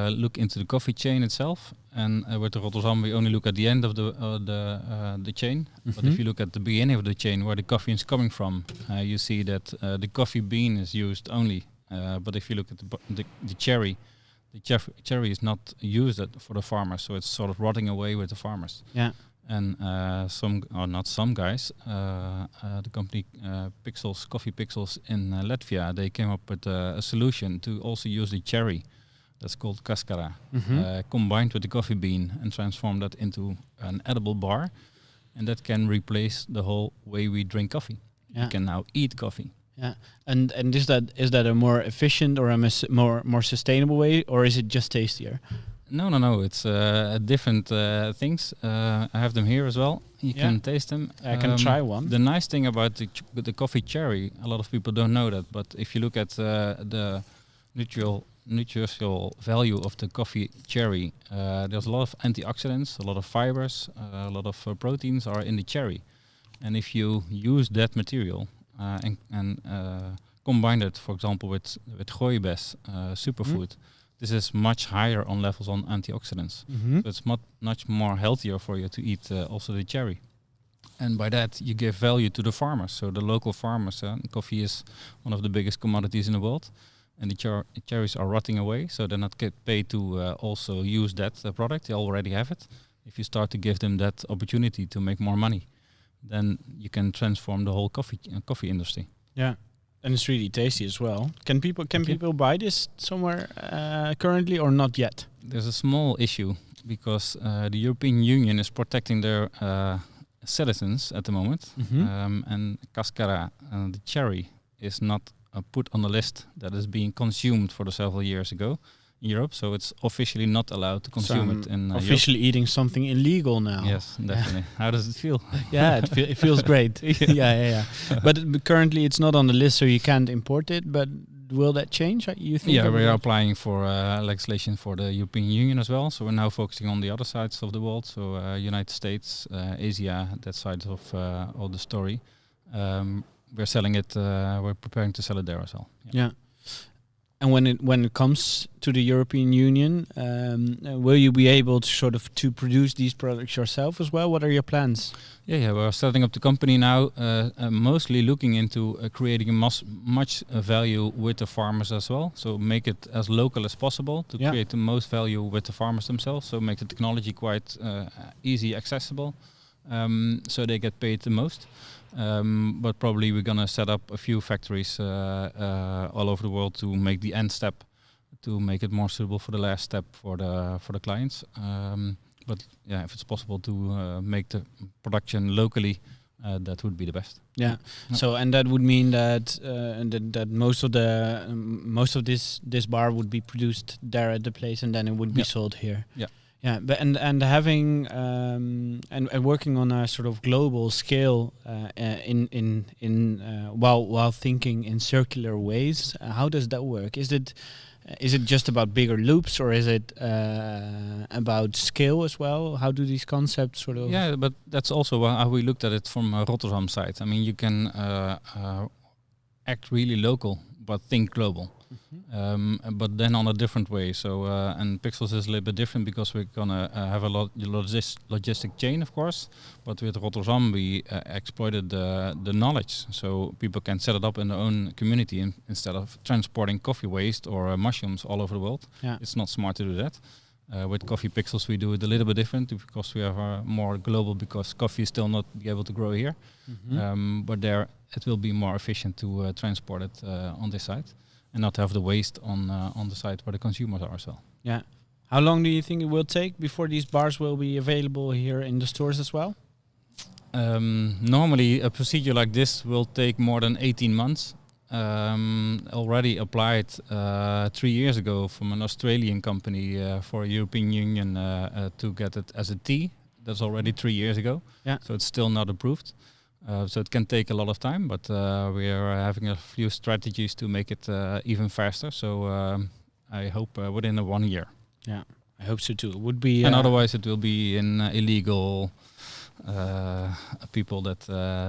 look into the coffee chain itself. And with Rotterdam, we only look at the end of the chain. But if you look at the beginning of the chain, where the coffee is coming from, you see that the coffee bean is used only. But if you look at the cherry, cherry is not used for the farmers, so it's sort of rotting away with the farmers. Yeah. And not some guys, the company Coffee Pixels in Latvia, they came up with a solution to also use the cherry. That's called cascara, combined with the coffee bean and transform that into an edible bar. And that can replace the whole way we drink coffee. Yeah. You can now eat coffee. Yeah, and is that a more efficient or a more sustainable way, or is it just tastier? No. It's different things. I have them here as well. You can taste them. I can try one. The nice thing about the coffee cherry, a lot of people don't know that, but if you look at the nutritional value of the coffee cherry, there's a lot of antioxidants, a lot of fibers, a lot of proteins are in the cherry. And if you use that material and combine it, for example, with gooibes, superfood, this is much higher on levels on antioxidants. So it's much more healthier for you to eat also the cherry. And by that, you give value to the farmers. So the local farmers, coffee is one of the biggest commodities in the world. And the cherries are rotting away, so they're not get paid to also use that product. They already have it. If you start to give them that opportunity to make more money, then you can transform the whole coffee industry. Yeah, and it's really tasty as well. Can people buy this somewhere currently or not yet? There's a small issue because the European Union is protecting their citizens at the moment, and cascara, the cherry, is not put on the list that is being consumed for the several years ago in Europe, so it's officially not allowed to consume it in officially Europe. Eating something illegal now. Yes, definitely. How does it feel? Yeah, it feels great. yeah. But currently it's not on the list, so you can't import it. But will that change? You think? Yeah, we are applying for legislation for the European Union as well. So we're now focusing on the other sides of the world, so United States, Asia, that side of all the story. We're selling it. We're preparing to sell it there as well. Yeah. And when it comes to the European Union, will you be able to produce these products yourself as well? What are your plans? Yeah. We're setting up the company now, mostly looking into creating much value with the farmers as well. So make it as local as possible to create the most value with the farmers themselves. So make the technology quite easy, accessible, so they get paid the most. But probably we're gonna set up a few factories all over the world to make the end step, to make it more suitable for the last step for the clients. But yeah, if it's possible to make the production locally, that would be the best. Yeah. So and that would mean that that most of this bar would be produced there at the place, and then it would be sold here. Yeah. Yeah, but and having and working on a sort of global scale while thinking in circular ways, how does that work? Is it just about bigger loops, or is it about scale as well? How do these concepts sort of? Yeah, but that's also how we looked at it from Rotterdam side. I mean, you can act really local, but think global. But then on a different way. So and Pixels is a little bit different because we're gonna have a logistic chain, of course. But with Rotterdam, we exploited the knowledge, so people can set it up in their own community instead of transporting coffee waste or mushrooms all over the world. Yeah. It's not smart to do that. With Coffee Pixels, we do it a little bit different because we are more global, because coffee is still not be able to grow here. But there, it will be more efficient to transport it on this side, and not have the waste on the side where the consumers are as well. Yeah. How long do you think it will take before these bars will be available here in the stores as well? Normally, a procedure like this will take more than 18 months. already applied 3 years ago from an Australian company for European Union to get it as a T. That's already 3 years ago. Yeah. So it's still not approved. So it can take a lot of time, but we are having a few strategies to make it even faster. So I hope within 1 year. Yeah, I hope so too. It would be, and otherwise it will be in illegal people that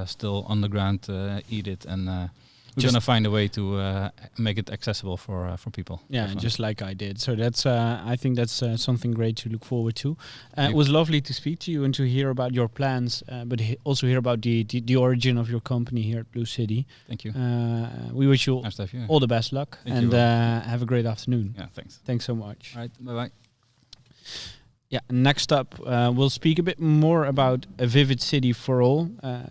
still on the ground eat it, and we're going to find a way to make it accessible for people. Yeah, just like I did. So that's I think that's something great to look forward to. It was lovely to speak to you and to hear about your plans, but also hear about the origin of your company here at BlueCity. Thank you. We wish you nice to have you. all the best luck. Thank and you have a great afternoon. Yeah, thanks. Thanks so much. All right, bye-bye. Yeah, next up, we'll speak a bit more about a vivid city for all,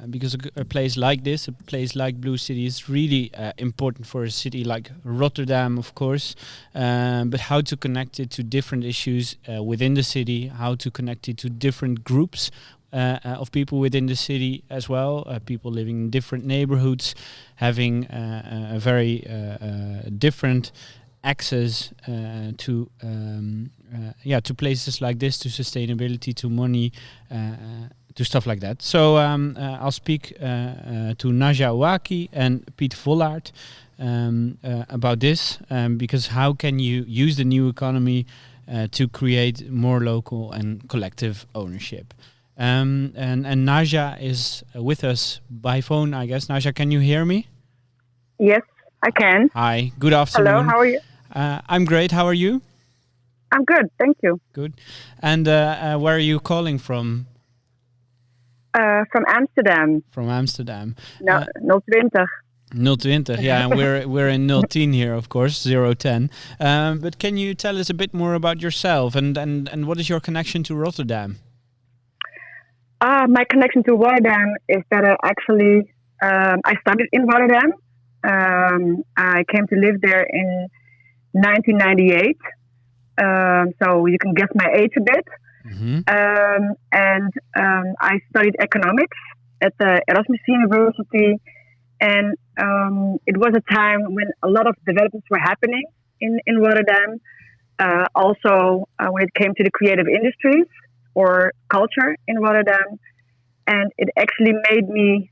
because a place like this, a place like BlueCity, is really important for a city like Rotterdam, of course, but how to connect it to different issues within the city, how to connect it to different groups of people within the city as well, people living in different neighborhoods, having a very different access to to places like this, to sustainability, to money, to stuff like that. So I'll speak to Naja Ouaki and Piet Vollaert about this, because how can you use the new economy to create more local and collective ownership? And Naja is with us by phone, I guess. Naja, can you hear me? Yes, I can. Hi, good afternoon. Hello, how are you? I'm great. How are you? I'm good, thank you. Good. And where are you calling from? From Amsterdam. From Amsterdam. No, 020. 020, yeah, and we're in 010 here, of course, 010. But can you tell us a bit more about yourself and what is your connection to Rotterdam? My connection to Rotterdam is that I studied in Rotterdam. I came to live there in 1998. So you can guess my age a bit. Mm-hmm. I studied economics at the Erasmus University. And it was a time when a lot of developments were happening in Rotterdam. Also, when it came to the creative industries or culture in Rotterdam. And it actually made me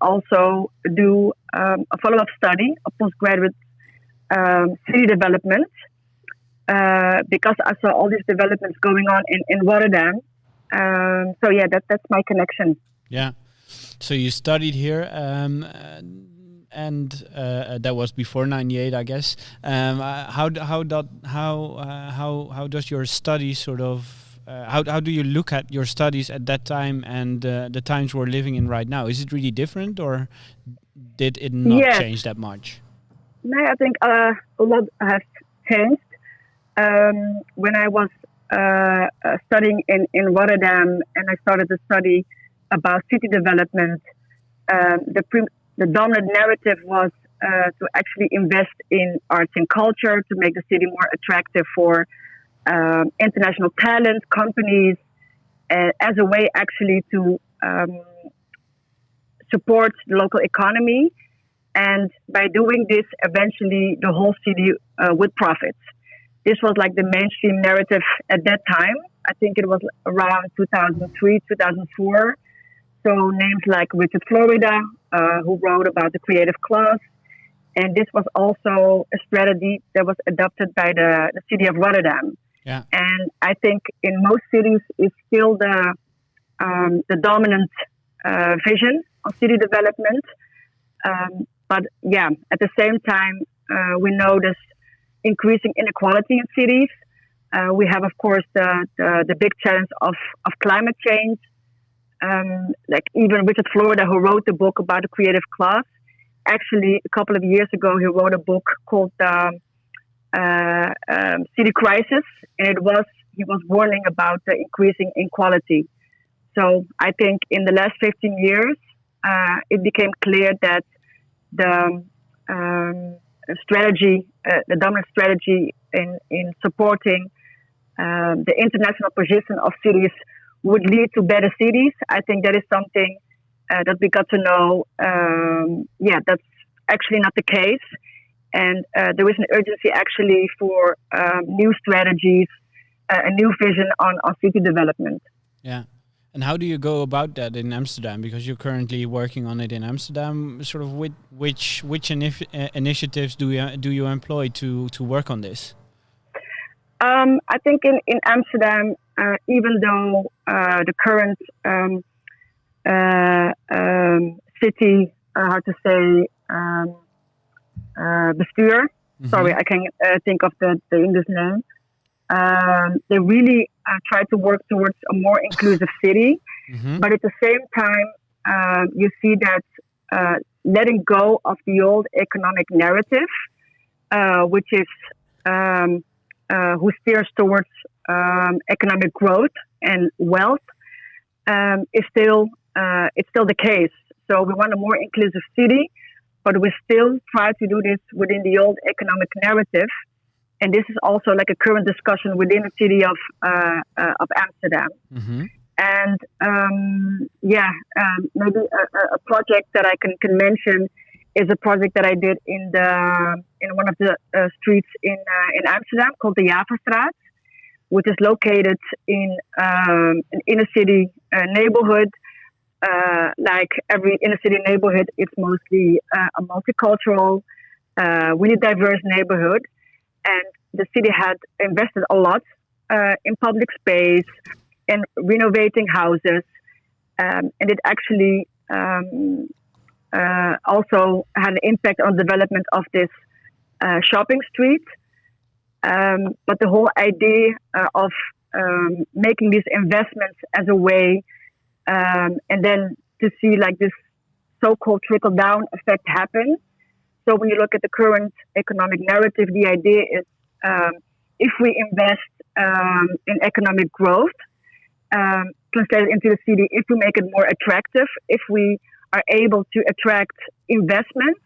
also do a follow-up study, a postgraduate city development, because I saw all these developments going on in Rotterdam. So yeah, that's my connection. Yeah. So you studied here, and that was before '98, I guess. How does your study sort of? How do you look at your studies at that time and the times we're living in right now? Is it really different, or did it not change that much? No, I think a lot has changed. When I was studying in Rotterdam and I started to study about city development, the dominant narrative was to actually invest in arts and culture, to make the city more attractive for international talent, companies, as a way actually to support the local economy. And by doing this, eventually the whole city would profit. This was like the mainstream narrative at that time. I think it was around 2003, 2004. So names like Richard Florida, who wrote about the creative class. And this was also a strategy that was adopted by the city of Rotterdam. Yeah. And I think in most cities it's still the dominant vision of city development. But yeah, at the same time, we notice increasing inequality in cities. We have, of course, the big challenge of climate change. Like even Richard Florida, who wrote the book about the creative class, actually a couple of years ago he wrote a book called City Crisis, and he was warning about the increasing inequality. So I think in the last 15 years, it became clear that the strategy, the dominant strategy in supporting the international position of cities would lead to better cities. I think that is something that we got to know. That's actually not the case. And there is an urgency actually for new strategies, a new vision on city development. Yeah. And how do you go about that in Amsterdam? Because you're currently working on it in Amsterdam. Sort of which initiatives do you employ to work on this? I think in Amsterdam, even though the current city, how to say, bestuur. Sorry, I can't think of the English name. They really try to work towards a more inclusive city, but at the same time, you see that letting go of the old economic narrative, which is who steers towards economic growth and wealth, is still the case. So we want a more inclusive city, but we still try to do this within the old economic narrative. And this is also like a current discussion within the city of Amsterdam. And maybe a project that I can mention is a project that I did in one of the streets in Amsterdam called the Javerstraat, which is located in an inner city neighborhood. Like every inner city neighborhood, it's mostly a multicultural, really diverse neighborhood. And the city had invested a lot in public space and renovating houses. And it actually also had an impact on the development of this shopping street. But the whole idea of making these investments as a way and then to see like this so-called trickle-down effect happen. So when you look at the current economic narrative, the idea is if we invest in economic growth, translated into the city, if we make it more attractive, if we are able to attract investment,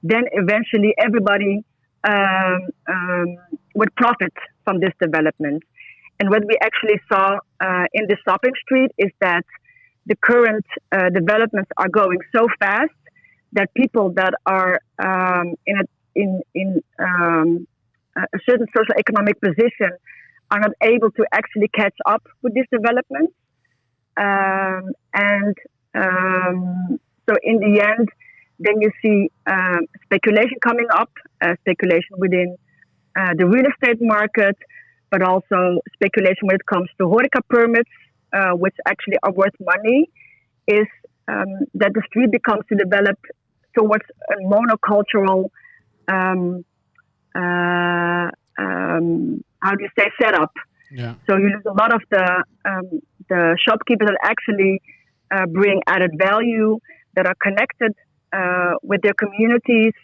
then eventually everybody would profit from this development. And what we actually saw in the shopping street is that the current developments are going so fast that people that are in a certain social economic position are not able to actually catch up with this development. So in the end, then you see speculation coming up, speculation within the real estate market, but also speculation when it comes to horeca permits, which actually are worth money, is that the street becomes to develop towards a monocultural, setup. Yeah. So you lose a lot of the shopkeepers that actually bring added value, that are connected with their communities,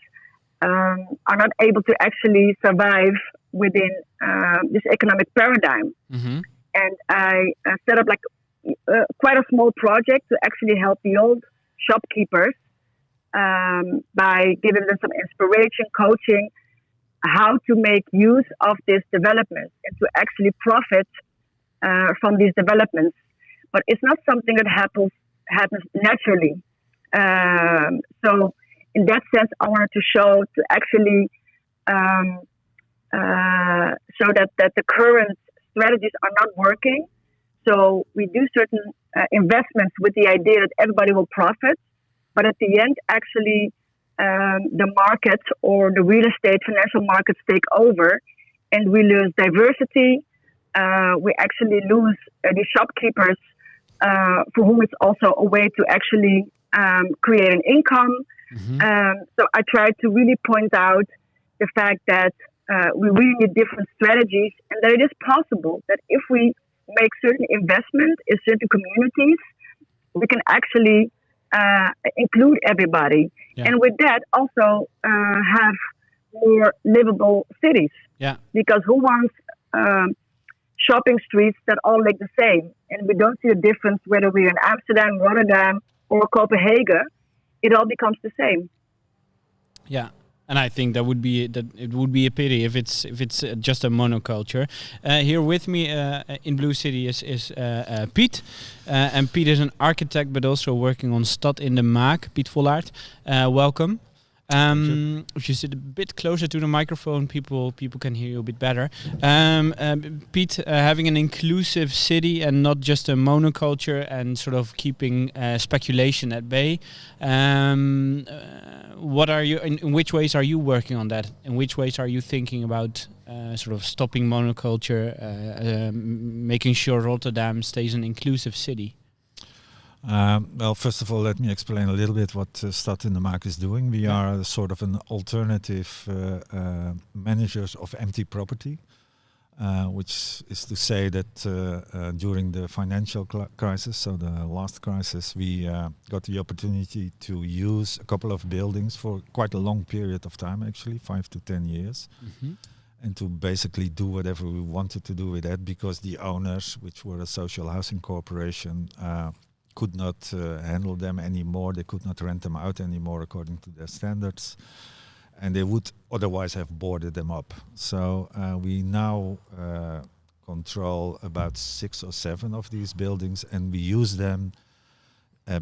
are not able to actually survive within this economic paradigm. And I set up like quite a small project to actually help the old shopkeepers by giving them some inspiration, coaching, how to make use of this development and to actually profit from these developments. But it's not something that happens naturally. So in that sense, I wanted to show to actually show that the current strategies are not working. So we do certain investments with the idea that everybody will profit. But at the end, actually, the markets or the real estate financial markets take over and we lose diversity. We actually lose the shopkeepers for whom it's also a way to actually create an income. So I try to really point out the fact that we really need different strategies and that it is possible that if we make certain investment in certain communities, we can actually include everybody. Yeah. And with that also have more livable cities. Yeah. Because who wants shopping streets that all look the same? And we don't see a difference whether we're in Amsterdam, Rotterdam, or Copenhagen. It all becomes the same. Yeah. And I think it would be a pity if it's just a monoculture. Here with me in BlueCity is Piet, and Piet is an architect, but also working on Stad in de Maak. Piet Vollaert, welcome. If you sit a bit closer to the microphone, people can hear you a bit better. Piet, having an inclusive city and not just a monoculture and sort of keeping speculation at bay. What are you? In which ways are you working on that? In which ways are you thinking about sort of stopping monoculture, making sure Rotterdam stays an inclusive city? Well, first of all, let me explain a little bit what Stad in de Maak is doing. We are sort of an alternative managers of empty property, which is to say that during the financial crisis, so the last crisis, we got the opportunity to use a couple of buildings for quite a long period of time, actually, 5 to 10 years. Mm-hmm. And to basically do whatever we wanted to do with that, because the owners, which were a social housing corporation, could not handle them anymore. They could not rent them out anymore according to their standards, and they would otherwise have boarded them up. So we now control about 6 or 7 of these buildings, and we use them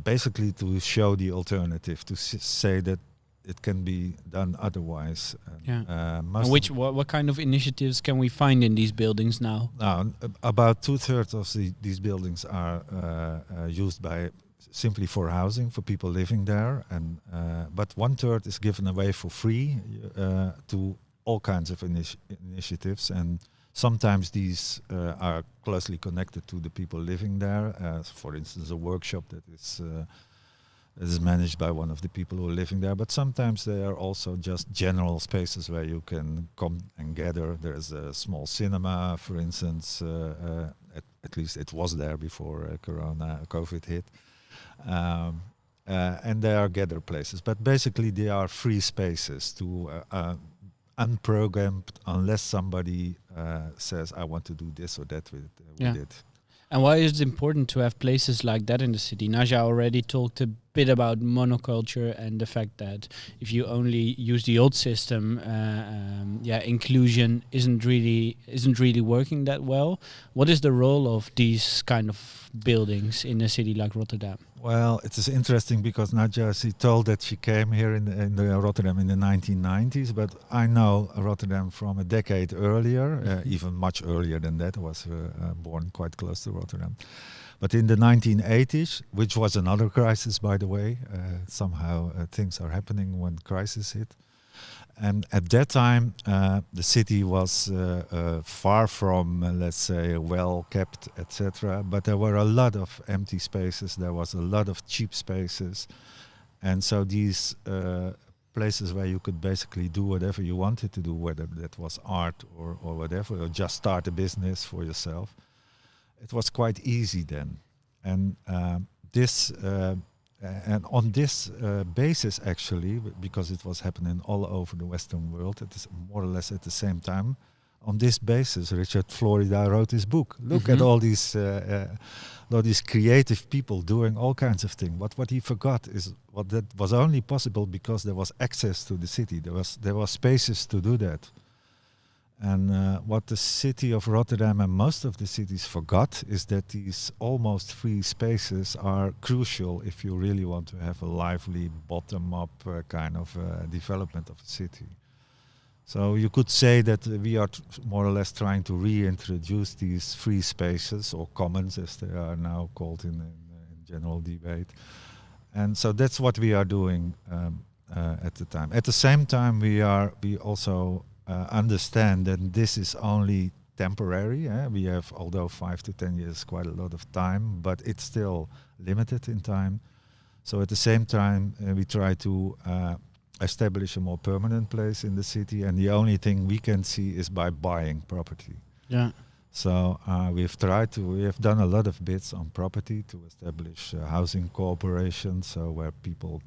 basically to show the alternative, to say that it can be done otherwise. What kind of initiatives can we find in these buildings now? About 2/3 of these buildings are used simply for housing for people living there, and but 1/3 is given away for free to all kinds of initiatives, and sometimes these are closely connected to the people living there. For instance, a workshop that is managed by one of the people who are living there, but sometimes they are also just general spaces where you can come and gather. There's a small cinema, for instance, at least it was there before COVID hit. And they are gather places, but basically they are free spaces to unprogrammed, unless somebody says, I want to do this or that with it. And why is it important to have places like that in the city? Naja already talked a bit about monoculture and the fact that if you only use the old system, inclusion isn't really working that well. What is the role of these kind of buildings in a city like Rotterdam? Well, it is interesting because Naja, she told that she came here in the Rotterdam in the 1990s, but I know Rotterdam from a decade earlier, even much earlier than that. I was born quite close to Rotterdam. But in the 1980s, which was another crisis, by the way, somehow things are happening when crisis hit. And at that time, the city was far from, let's say, well kept, etc. But there were a lot of empty spaces. There was a lot of cheap spaces. And so these places where you could basically do whatever you wanted to do, whether that was art or whatever, or just start a business for yourself, it was quite easy then. And and on this basis, actually, because it was happening all over the Western world, it is more or less at the same time. On this basis, Richard Florida wrote his book. Look at all these creative people doing all kinds of things. What he forgot is what that was only possible because there was access to the city. There was spaces to do that. And what the city of Rotterdam and most of the cities forgot is that these almost free spaces are crucial if you really want to have a lively bottom-up kind of development of a city. So you could say that we are more or less trying to reintroduce these free spaces, or commons as they are now called in general debate. And so that's what we are doing at the time. At the same time, we also understand that this is only temporary. We have, although 5 to 10 years, quite a lot of time, but it's still limited in time. So at the same time, we try to establish a more permanent place in the city, and the only thing we can see is by buying property. Yeah. So we have done a lot of bids on property to establish housing corporations, so where people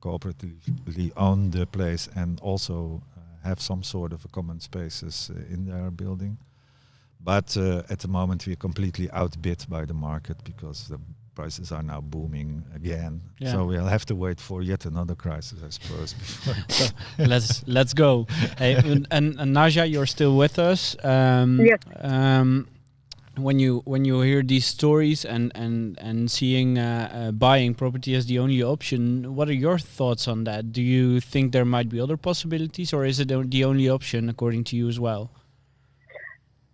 cooperatively own the place and also have some sort of a common spaces in their building. But at the moment we're completely outbid by the market because the prices are now booming again. Yeah. So we'll have to wait for yet another crisis, I suppose. Before so let's go. Hey, and Naja, you're still with us. Yes. when you hear these stories and seeing buying property as the only option, what are your thoughts on that? Do you think there might be other possibilities, or is it the only option according to you as well?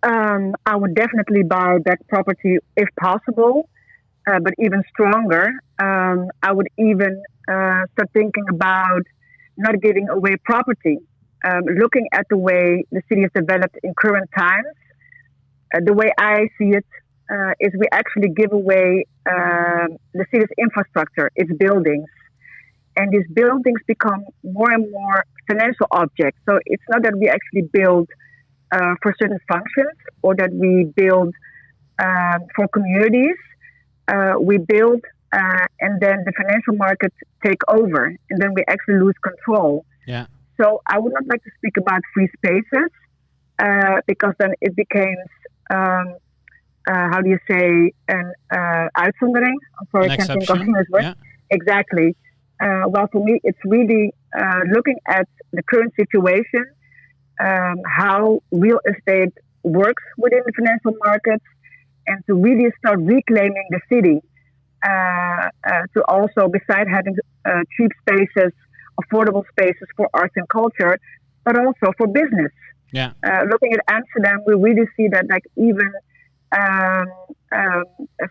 I would definitely buy that property if possible, but even stronger, I would even start thinking about not giving away property. Looking at the way the city has developed in current times, the way I see it is we actually give away the city's infrastructure, its buildings. And these buildings become more and more financial objects. So it's not that we actually build for certain functions or that we build for communities. We build and then the financial markets take over and then we actually lose control. Yeah. So I would not like to speak about free spaces because then it becomes, how do you say, an uitzondering? I'm sorry, I can't think of English word. Yeah. Exactly. Well, for me, it's really looking at the current situation, how real estate works within the financial markets, and to really start reclaiming the city. To also, beside having cheap spaces, affordable spaces for arts and culture, but also for business. Yeah. Looking at Amsterdam, we really see that, like, even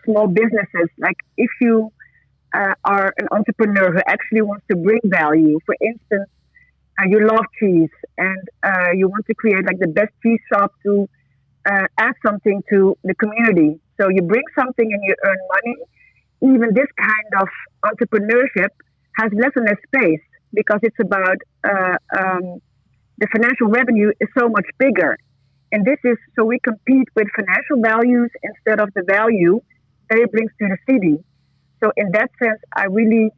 small businesses, like if you are an entrepreneur who actually wants to bring value, for instance, you love cheese and you want to create like the best cheese shop to add something to the community. So you bring something and you earn money. Even this kind of entrepreneurship has less and less space because it's about the financial revenue is so much bigger. And this is so we compete with financial values instead of the value that it brings to the city. So in that sense, I really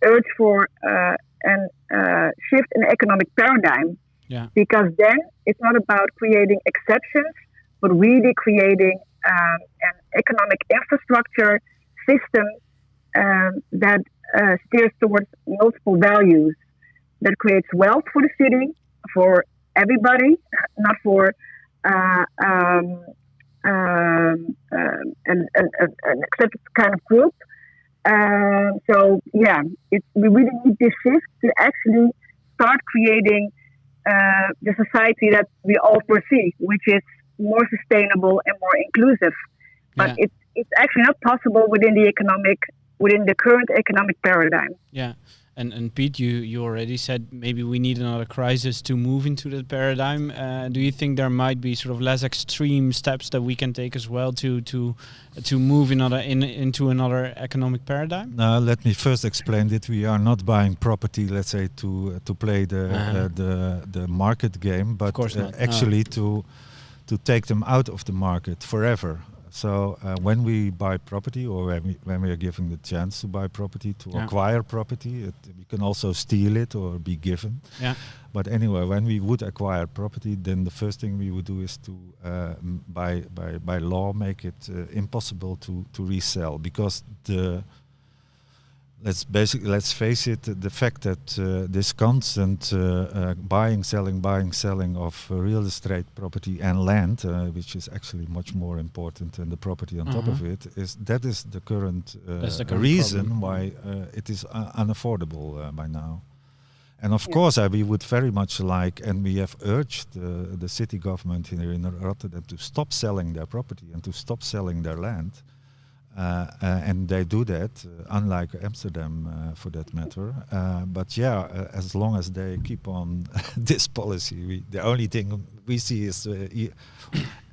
urge for an shift in the economic paradigm. Yeah. Because then it's not about creating exceptions, but really creating an economic infrastructure system that steers towards multiple values, that creates wealth for the city, for everybody, not for an accepted kind of group. So yeah, we really need this shift to actually start creating the society that we all foresee, which is more sustainable and more inclusive. But it's actually not possible within the current economic paradigm. Yeah. And Piet, you already said maybe we need another crisis to move into that paradigm. Do you think there might be sort of less extreme steps that we can take as well to move into another economic paradigm? Now, let me first explain that we are not buying property, let's say, to play the market game, but actually to take them out of the market forever. So when we buy property, or when we are given the chance to buy property, to acquire property, we can also steal it or be given. Yeah. But anyway, when we would acquire property, then the first thing we would do is to, by law, make it impossible to resell, because let's face it, the fact that this constant buying, selling of real estate property and land, which is actually much more important than the property on top of it, is the current reason problem. Why it is unaffordable by now. And of course, we would very much like, and we have urged the city government here in Rotterdam to stop selling their property and to stop selling their land. And they do that, unlike Amsterdam for that matter. But as long as they keep on this policy, the only thing we see is,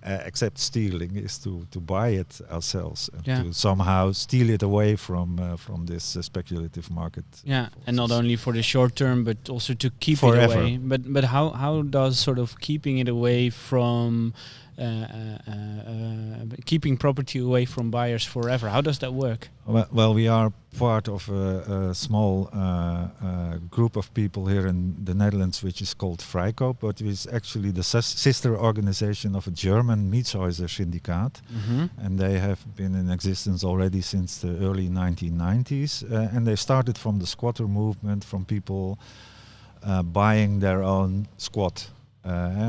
except stealing, is to buy it ourselves and to somehow steal it away from this speculative market. Yeah, forces. And not only for the short term, but also to keep forever. It away. But how does sort of keeping it away from keeping property away from buyers forever, how does that work? Well, we are part of a small group of people here in the Netherlands, which is called Vrijkoop, but it is actually the sister organization of a German Mietshäuser Syndicaat, and they have been in existence already since the early 1990s, and they started from the squatter movement, from people buying their own squat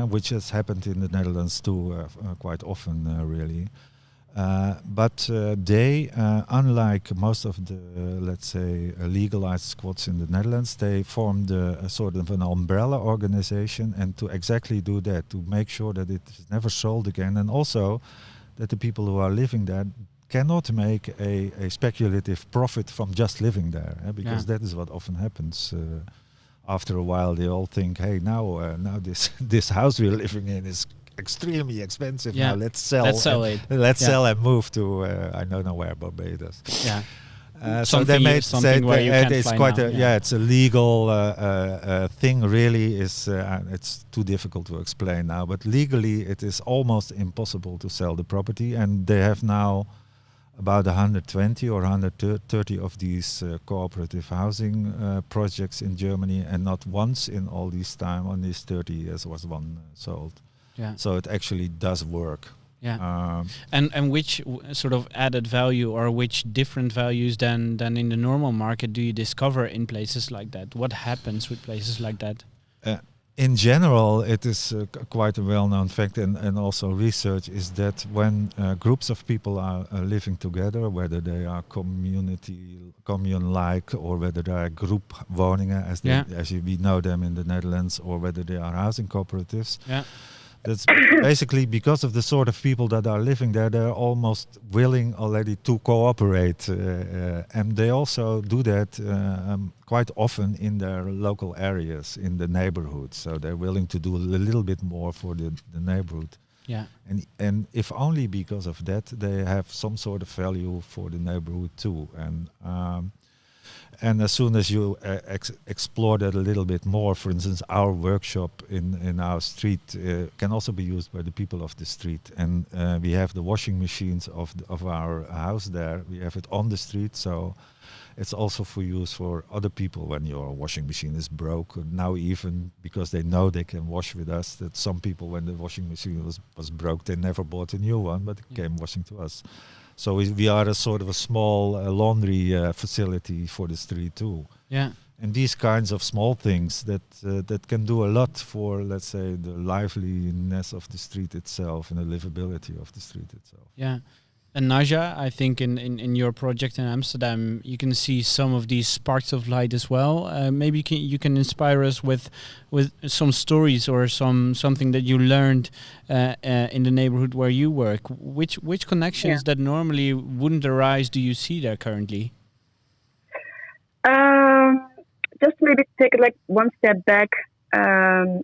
which has happened in the Netherlands too quite often, really. But they, unlike most of the, let's say, legalized squats in the Netherlands, they formed a sort of an umbrella organization, and to exactly do that, to make sure that it is never sold again, and also that the people who are living there cannot make a speculative profit from just living there, because that is what often happens. After a while, they all think, "Hey, now this house we're living in is extremely expensive. Now let's sell it. Let's sell and move to I don't know where, Barbados." Yeah. So they made something where you can it's fly quite now, it's a legal thing. Really, is it's too difficult to explain now. But legally, it is almost impossible to sell the property, and they have now about 120 or 130 of these cooperative housing projects in Germany, and not once in all this time, on these 30 years, was one sold. Yeah. So it actually does work. Yeah. And which sort of added value, or which different values than in the normal market do you discover in places like that? What happens with places like that? In general, it is quite a well-known fact, and also research is that when groups of people are living together, whether they are commune-like, or whether they are group woningen, as we know them in the Netherlands, or whether they are housing cooperatives. Yeah. That's basically because of the sort of people that are living there. They're almost willing already to cooperate, and they also do that quite often in their local areas, in the neighborhood. So they're willing to do a little bit more for the neighborhood. Yeah. And if only because of that, they have some sort of value for the neighborhood too. And as soon as you explore that a little bit more, for instance, our workshop in our street can also be used by the people of the street. And we have the washing machines of our house there. We have it on the street, so it's also for use for other people when your washing machine is broke. Now even because they know they can wash with us, that some people, when the washing machine was broke, they never bought a new one, but it came washing to us. So we are a sort of a small laundry facility for the street too. Yeah. And these kinds of small things that can do a lot for, let's say, the liveliness of the street itself and the livability of the street itself. Yeah. And Naja, I think in your project in Amsterdam, you can see some of these sparks of light as well. Maybe you can inspire us with some stories or something that you learned in the neighborhood where you work. Which connections that normally wouldn't arise do you see there currently? Just maybe take it like one step back. I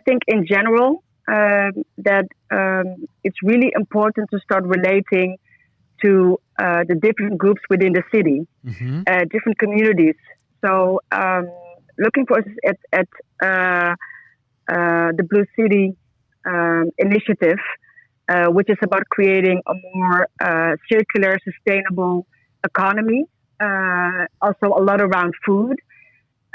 think in general, that it's really important to start relating to the different groups within the city, different communities. So looking for at the BlueCity initiative, which is about creating a more circular, sustainable economy, also a lot around food.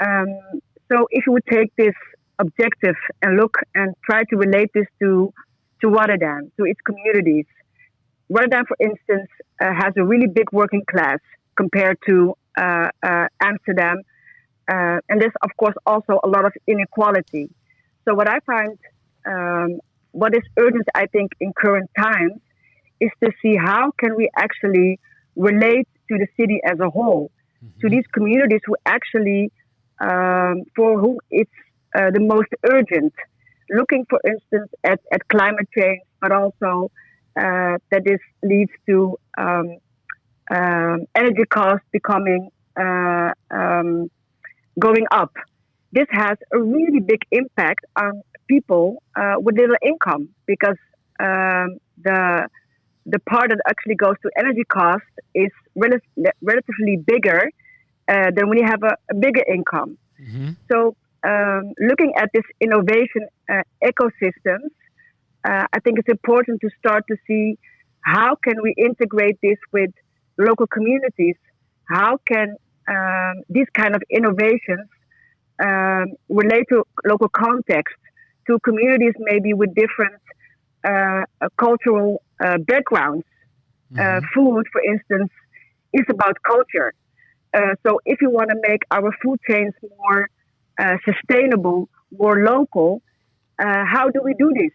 So if you would take this objective and look and try to relate this to Rotterdam, to its communities. Rotterdam, for instance, has a really big working class compared to Amsterdam, and there's of course also a lot of inequality. So what I find, what is urgent, I think, in current times, is to see how can we actually relate to the city as a whole, to these communities who actually, for whom it's the most urgent, looking, for instance, at climate change, but also that this leads to energy costs becoming going up. This has a really big impact on people with little income, because the part that actually goes to energy costs is relatively bigger than when you have a bigger income. So looking at this innovation ecosystems, I think it's important to start to see how can we integrate this with local communities. How can these kind of innovations relate to local context, to communities maybe with different cultural backgrounds. Food, for instance, is about culture. So if you want to make our food chains more sustainable, more local. How do we do this?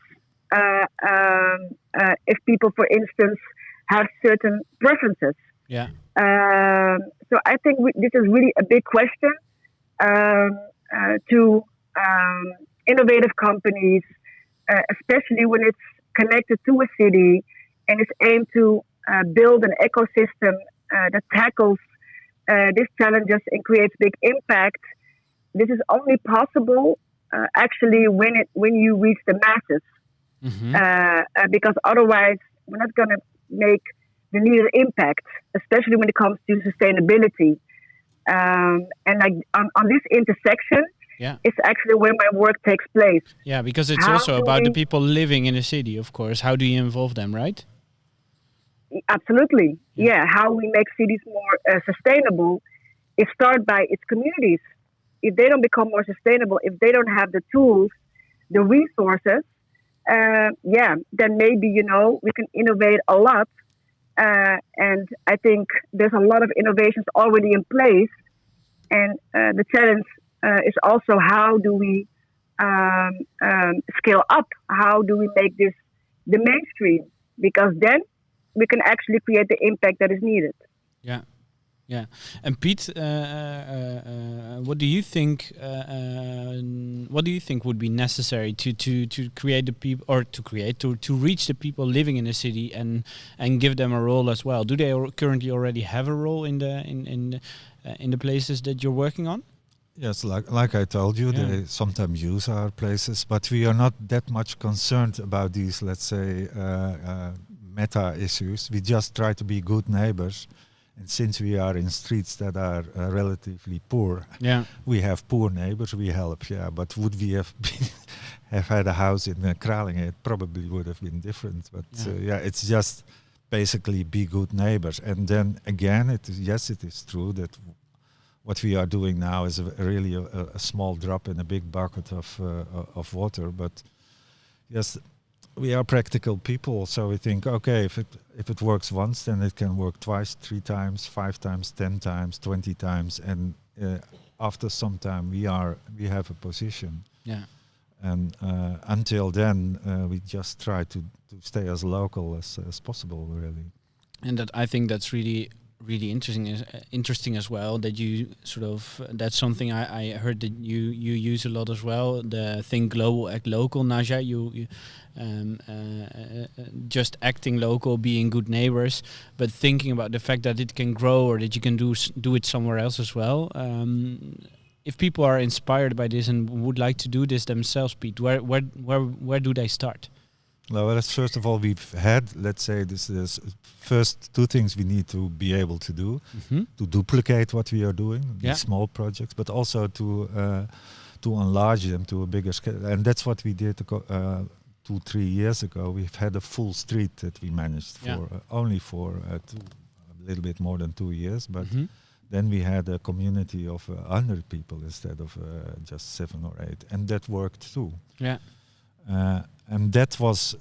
If people, for instance, have certain preferences. Yeah. So I think this is really a big question to innovative companies, especially when it's connected to a city and is aimed to build an ecosystem that tackles these challenges and creates big impact. This is only possible actually when you reach the masses, because otherwise we're not going to make the needed impact, especially when it comes to sustainability. And like on this intersection, it's actually where my work takes place. Yeah, because it's also about the people living in the city, of course. How do you involve them, right? Absolutely. Yeah, how we make cities more sustainable is start by its communities. If they don't become more sustainable, if they don't have the tools, the resources, then maybe, we can innovate a lot. And I think there's a lot of innovations already in place. And the challenge is also how do we scale up? How do we make this the mainstream? Because then we can actually create the impact that is needed. Yeah. Yeah, and Piet, what do you think? What do you think would be necessary to create the people, or to reach the people living in the city and give them a role as well? Do they currently already have a role in the places that you're working on? Yes, like I told you, they sometimes use our places, but we are not that much concerned about these, let's say, meta issues. We just try to be good neighbors. And since we are in streets that are relatively poor, we have poor neighbors, we help, But would we have had a house in Kralingen, it probably would have been different. But it's just basically be good neighbors. And then again, it is true that what we are doing now is really a small drop in a big bucket of water. But yes, we are practical people, so we think, okay, if it works once, then it can work twice, 3 times, 5 times, 10 times, 20 times, and after some time we have a position. Yeah. And until then, we just try to stay as local as possible, really. And that, I think that's really interesting as well, that you sort of, that's something I heard that you use a lot as well, the think global, act local. Naja, you just acting local, being good neighbors, but thinking about the fact that it can grow, or that you can do it somewhere else as well. If people are inspired by this and would like to do this themselves, Piet, where do they start? Well, first of all, we've had, let's say, this first 2 things we need to be able to do, to duplicate what we are doing, these small projects, but also to enlarge them to a bigger scale. And that's what we did 2-3 years ago. We've had a full street that we managed for only for a little bit more than 2 years, but then we had a community of 100 people instead of just 7 or 8, and that worked too. Yeah. And that was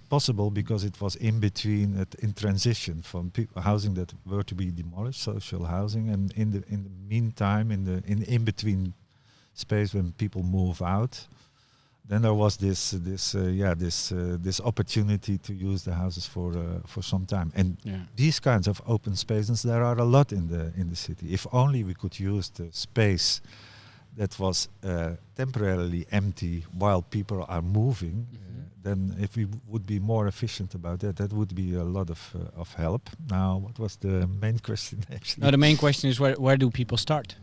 possible because it was in between, in transition from housing that were to be demolished, social housing, and in the meantime, in between space when people move out, then there was this opportunity to use the houses for some time. And these kinds of open spaces, there are a lot in the city. If only we could use the space that was temporarily empty while people are moving, then if we would be more efficient about that would be a lot of help. Now, what was the main question actually? No, the main question is where do people start?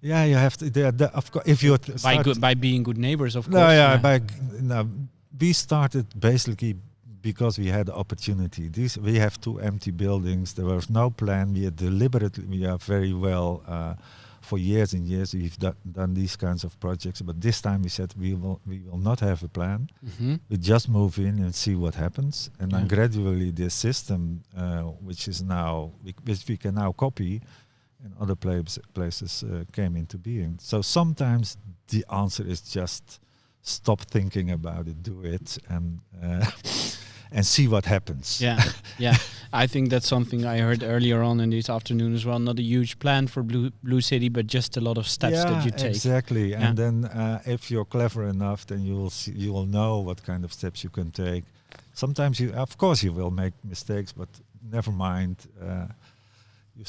Yeah, you have to. Of course, if you by being good neighbors, of course. We started basically because we had the opportunity. We have 2 empty buildings. There was no plan. We are very well. For years and years, we've done these kinds of projects, but this time we said we will not have a plan. We just move in and see what happens, and then gradually the system, which we can now copy, in other places came into being. So sometimes the answer is just stop thinking about it, do it, and see what happens. Yeah, yeah. I think that's something I heard earlier on in this afternoon as well. Not a huge plan for BlueCity, but just a lot of steps that you take. Exactly. Yeah. And then if you're clever enough, then you will know what kind of steps you can take. Sometimes of course, you will make mistakes, but never mind. You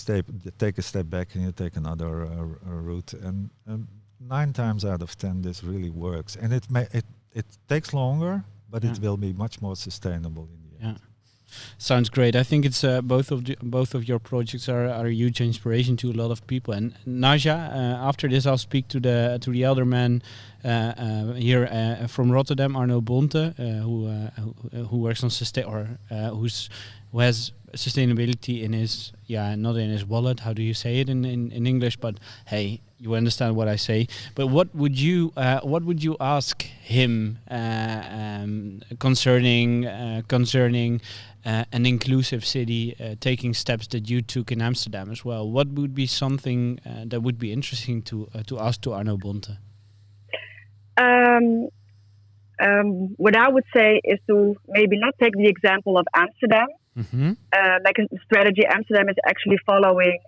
take a step back and you take another route. And 9 times out of 10, this really works. And it takes longer, but it will be much more sustainable in the end. Sounds great. I think it's both of your projects are a huge inspiration to a lot of people. And Naja, after this, I'll speak to the elder man here from Rotterdam, Arno Bonte, who works on who has sustainability in his not in his wallet. How do you say it in English? But hey, you understand what I say. But what would you ask him concerning an inclusive city, taking steps that you took in Amsterdam as well? What would be something that would be interesting to ask to Arno Bonte? What I would say is to maybe not take the example of Amsterdam. Mm-hmm. Like a strategy Amsterdam is actually following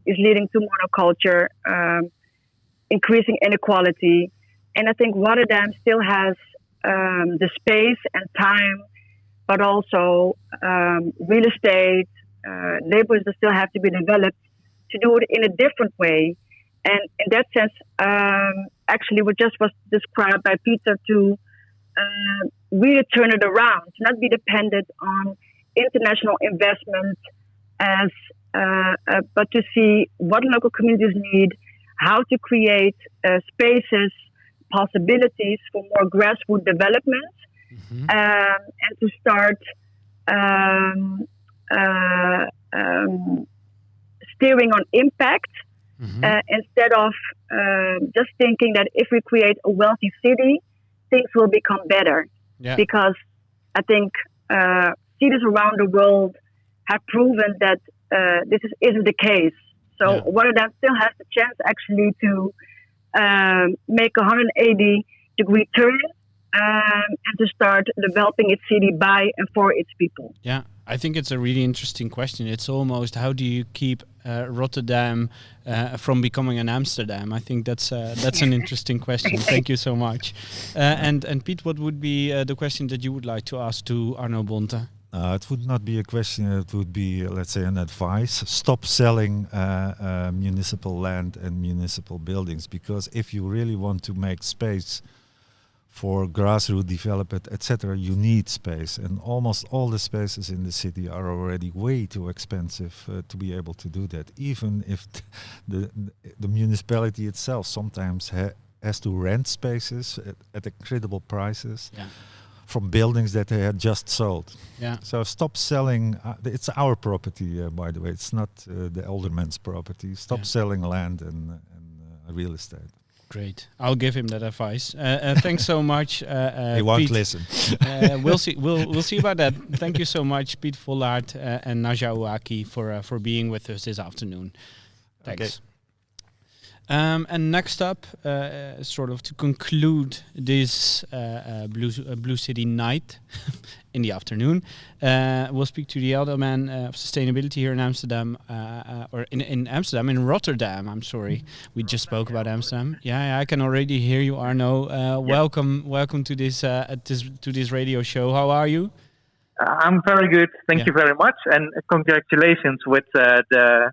is leading to monoculture, increasing inequality. And I think Rotterdam still has the space and time, but also real estate, neighborhoods that still have to be developed to do it in a different way. And in that sense, actually what just was described by Peter, to really turn it around, to not be dependent on international investment but to see what local communities need, how to create spaces, possibilities for more grassroots development, and to start steering on impact instead of just thinking that if we create a wealthy city, things will become better. Yeah. Because I think cities around the world have proven that this isn't the case. So Rotterdam still has the chance actually to make a 180-degree turn and to start developing its city by and for its people. Yeah, I think it's a really interesting question. It's almost, how do you keep Rotterdam from becoming an Amsterdam? I think that's an interesting question. Thank you so much. And Piet, what would be the question that you would like to ask to Arno Bonte? It would not be a question. It would be, let's say, an advice. Stop selling municipal land and municipal buildings, because if you really want to make space for grassroots development, etc., you need space, and almost all the spaces in the city are already way too expensive to be able to do that. Even if the municipality itself sometimes has to rent spaces at incredible prices. Yeah. From buildings that they had just sold. Yeah. So stop selling. It's our property, by the way. It's not the alderman's property. Stop selling land and real estate. Great. I'll give him that advice. Thanks so much. He won't Piet. Listen. We'll see. We'll see about that. Thank you so much, Piet Vollaert and Naja Ouaki, for being with us this afternoon. Thanks. Okay. And next up, sort of to conclude this BlueCity night in the afternoon, we'll speak to the elder man of sustainability here in Amsterdam, or in Amsterdam, in Rotterdam. I'm sorry, we just spoke about Amsterdam. Yeah, I can already hear you, Arno. Welcome to this to this radio show. How are you? I'm very good. Thank you very much, and congratulations with the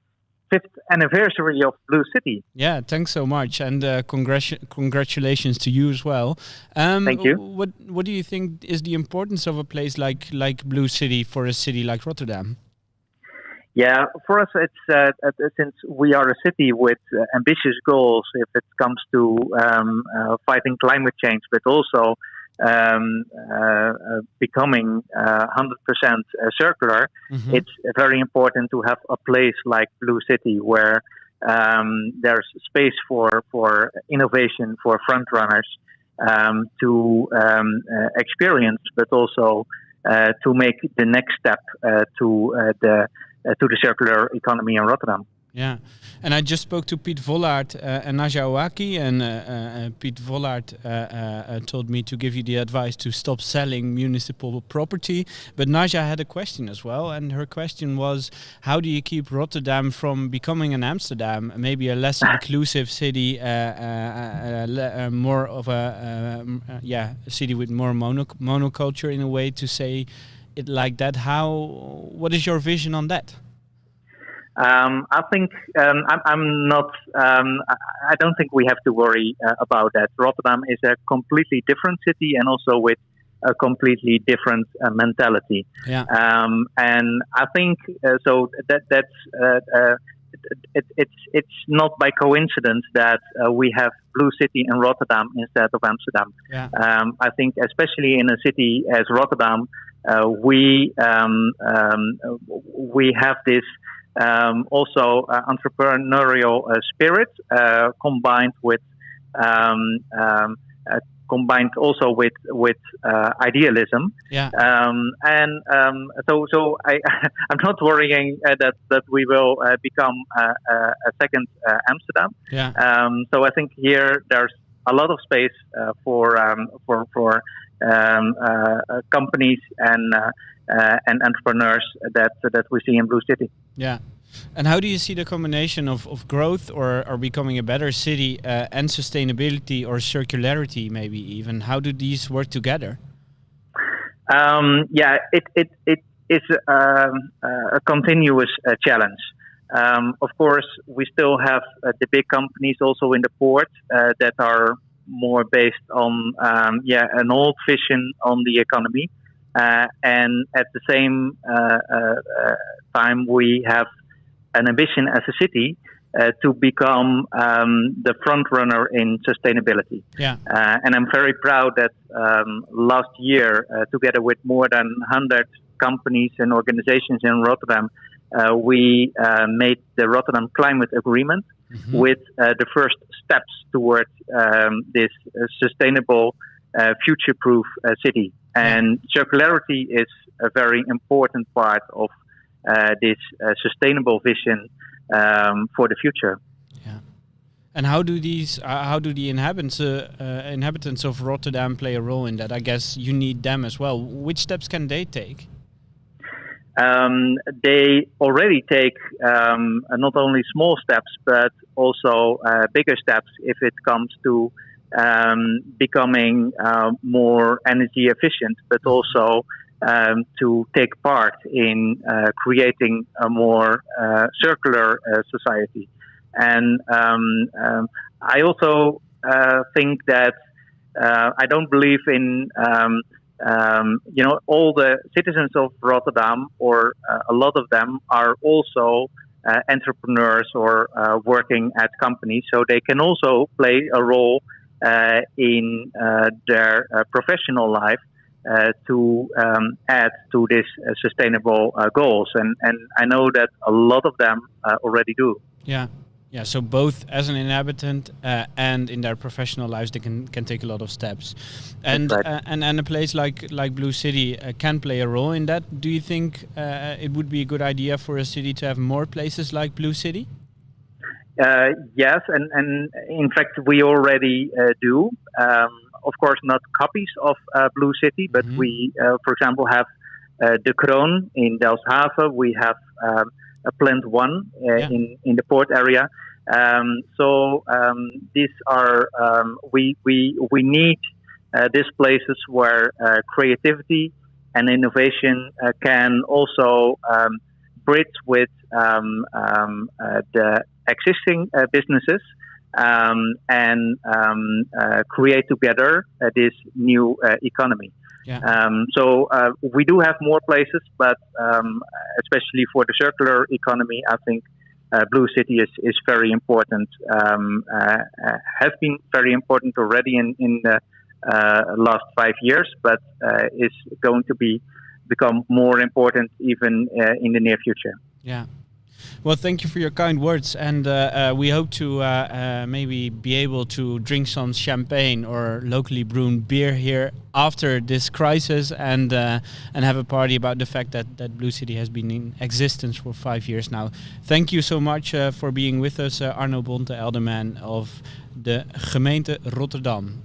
5th anniversary of BlueCity. Yeah, thanks so much, and congratulations to you as well. Thank you. What do you think is the importance of a place like BlueCity for a city like Rotterdam? Yeah, for us, it's since we are a city with ambitious goals if it comes to fighting climate change, but also becoming 100% circular. Mm-hmm. It's very important to have a place like BlueCity where there's space for innovation, for front runners to experience, but also to make the next step to the circular economy in Rotterdam. Yeah, and I just spoke to Piet Vollaert and Naja Ouaki, and Piet Vollaert told me to give you the advice to stop selling municipal property. But Naja had a question as well, and her question was, how do you keep Rotterdam from becoming an Amsterdam, maybe a less inclusive city, more of a city with more monoculture in a way, to say it like that? What is your vision on that? I think I'm not. I don't think we have to worry about that. Rotterdam is a completely different city, and also with a completely different mentality. Yeah. And I think so. It's not by coincidence that we have BlueCity in Rotterdam instead of Amsterdam. Yeah. I think, especially in a city as Rotterdam, we have this. Also entrepreneurial spirit combined also with idealism. Yeah. So I'm not worrying that we will become a second Amsterdam. Yeah. So I think here there's a lot of space for companies and entrepreneurs that we see in BlueCity. Yeah. And how do you see the combination of growth or becoming a better city and sustainability or circularity, maybe even? How do these work together? It is a continuous challenge. Of course, we still have the big companies also in the port that are more based on an old vision on the economy. And at the same time, we have an ambition as a city to become the front runner in sustainability. Yeah. And I'm very proud that last year, together with more than 100 companies and organizations in Rotterdam, we made the Rotterdam Climate Agreement with the first steps towards this sustainable, future-proof city. And circularity is a very important part of this sustainable vision for the future. Yeah. And how do the inhabitants of Rotterdam play a role in that? I guess you need them as well. Which steps can they take? They already take not only small steps, but also bigger steps if it comes to becoming more energy efficient, but also to take part in creating a more circular society. And I also think that I don't believe in all the citizens of Rotterdam, or a lot of them are also entrepreneurs or working at companies, so they can also play a role in their professional life to add to this sustainable goals, and I know that a lot of them already do. Yeah. So both as an inhabitant and in their professional lives, they can take a lot of steps, and right. And a place like BlueCity can play a role in that. Do you think it would be a good idea for a city to have more places like BlueCity? Yes, and in fact we already do. Of course, not copies of BlueCity, but we, for example, have De Kroon in Delfshaven. We have a Plant One in the port area. So these are we need these places where creativity and innovation can also bridge with the existing businesses and create together this new economy. Yeah. So we do have more places, but especially for the circular economy, I think BlueCity is very important. Has been very important already in the last 5 years, but is going to become more important even in the near future. Yeah. Well, thank you for your kind words, and we hope to maybe be able to drink some champagne or locally brewed beer here after this crisis, and have a party about the fact that BlueCity has been in existence for 5 years now. Thank you so much for being with us, Arno Bonte, Alderman of the gemeente Rotterdam.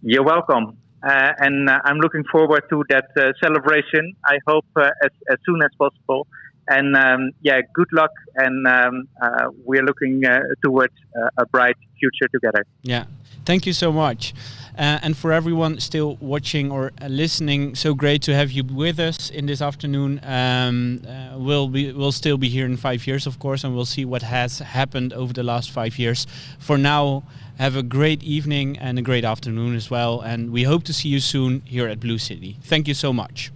You're welcome. And I'm looking forward to that celebration. I hope as soon as possible. And good luck. And we're looking towards a bright future together. Yeah, thank you so much. And for everyone still watching or listening, so great to have you with us in this afternoon. We'll still be here in 5 years, of course, and we'll see what has happened over the last 5 years. For now, have a great evening and a great afternoon as well. And we hope to see you soon here at BlueCity. Thank you so much.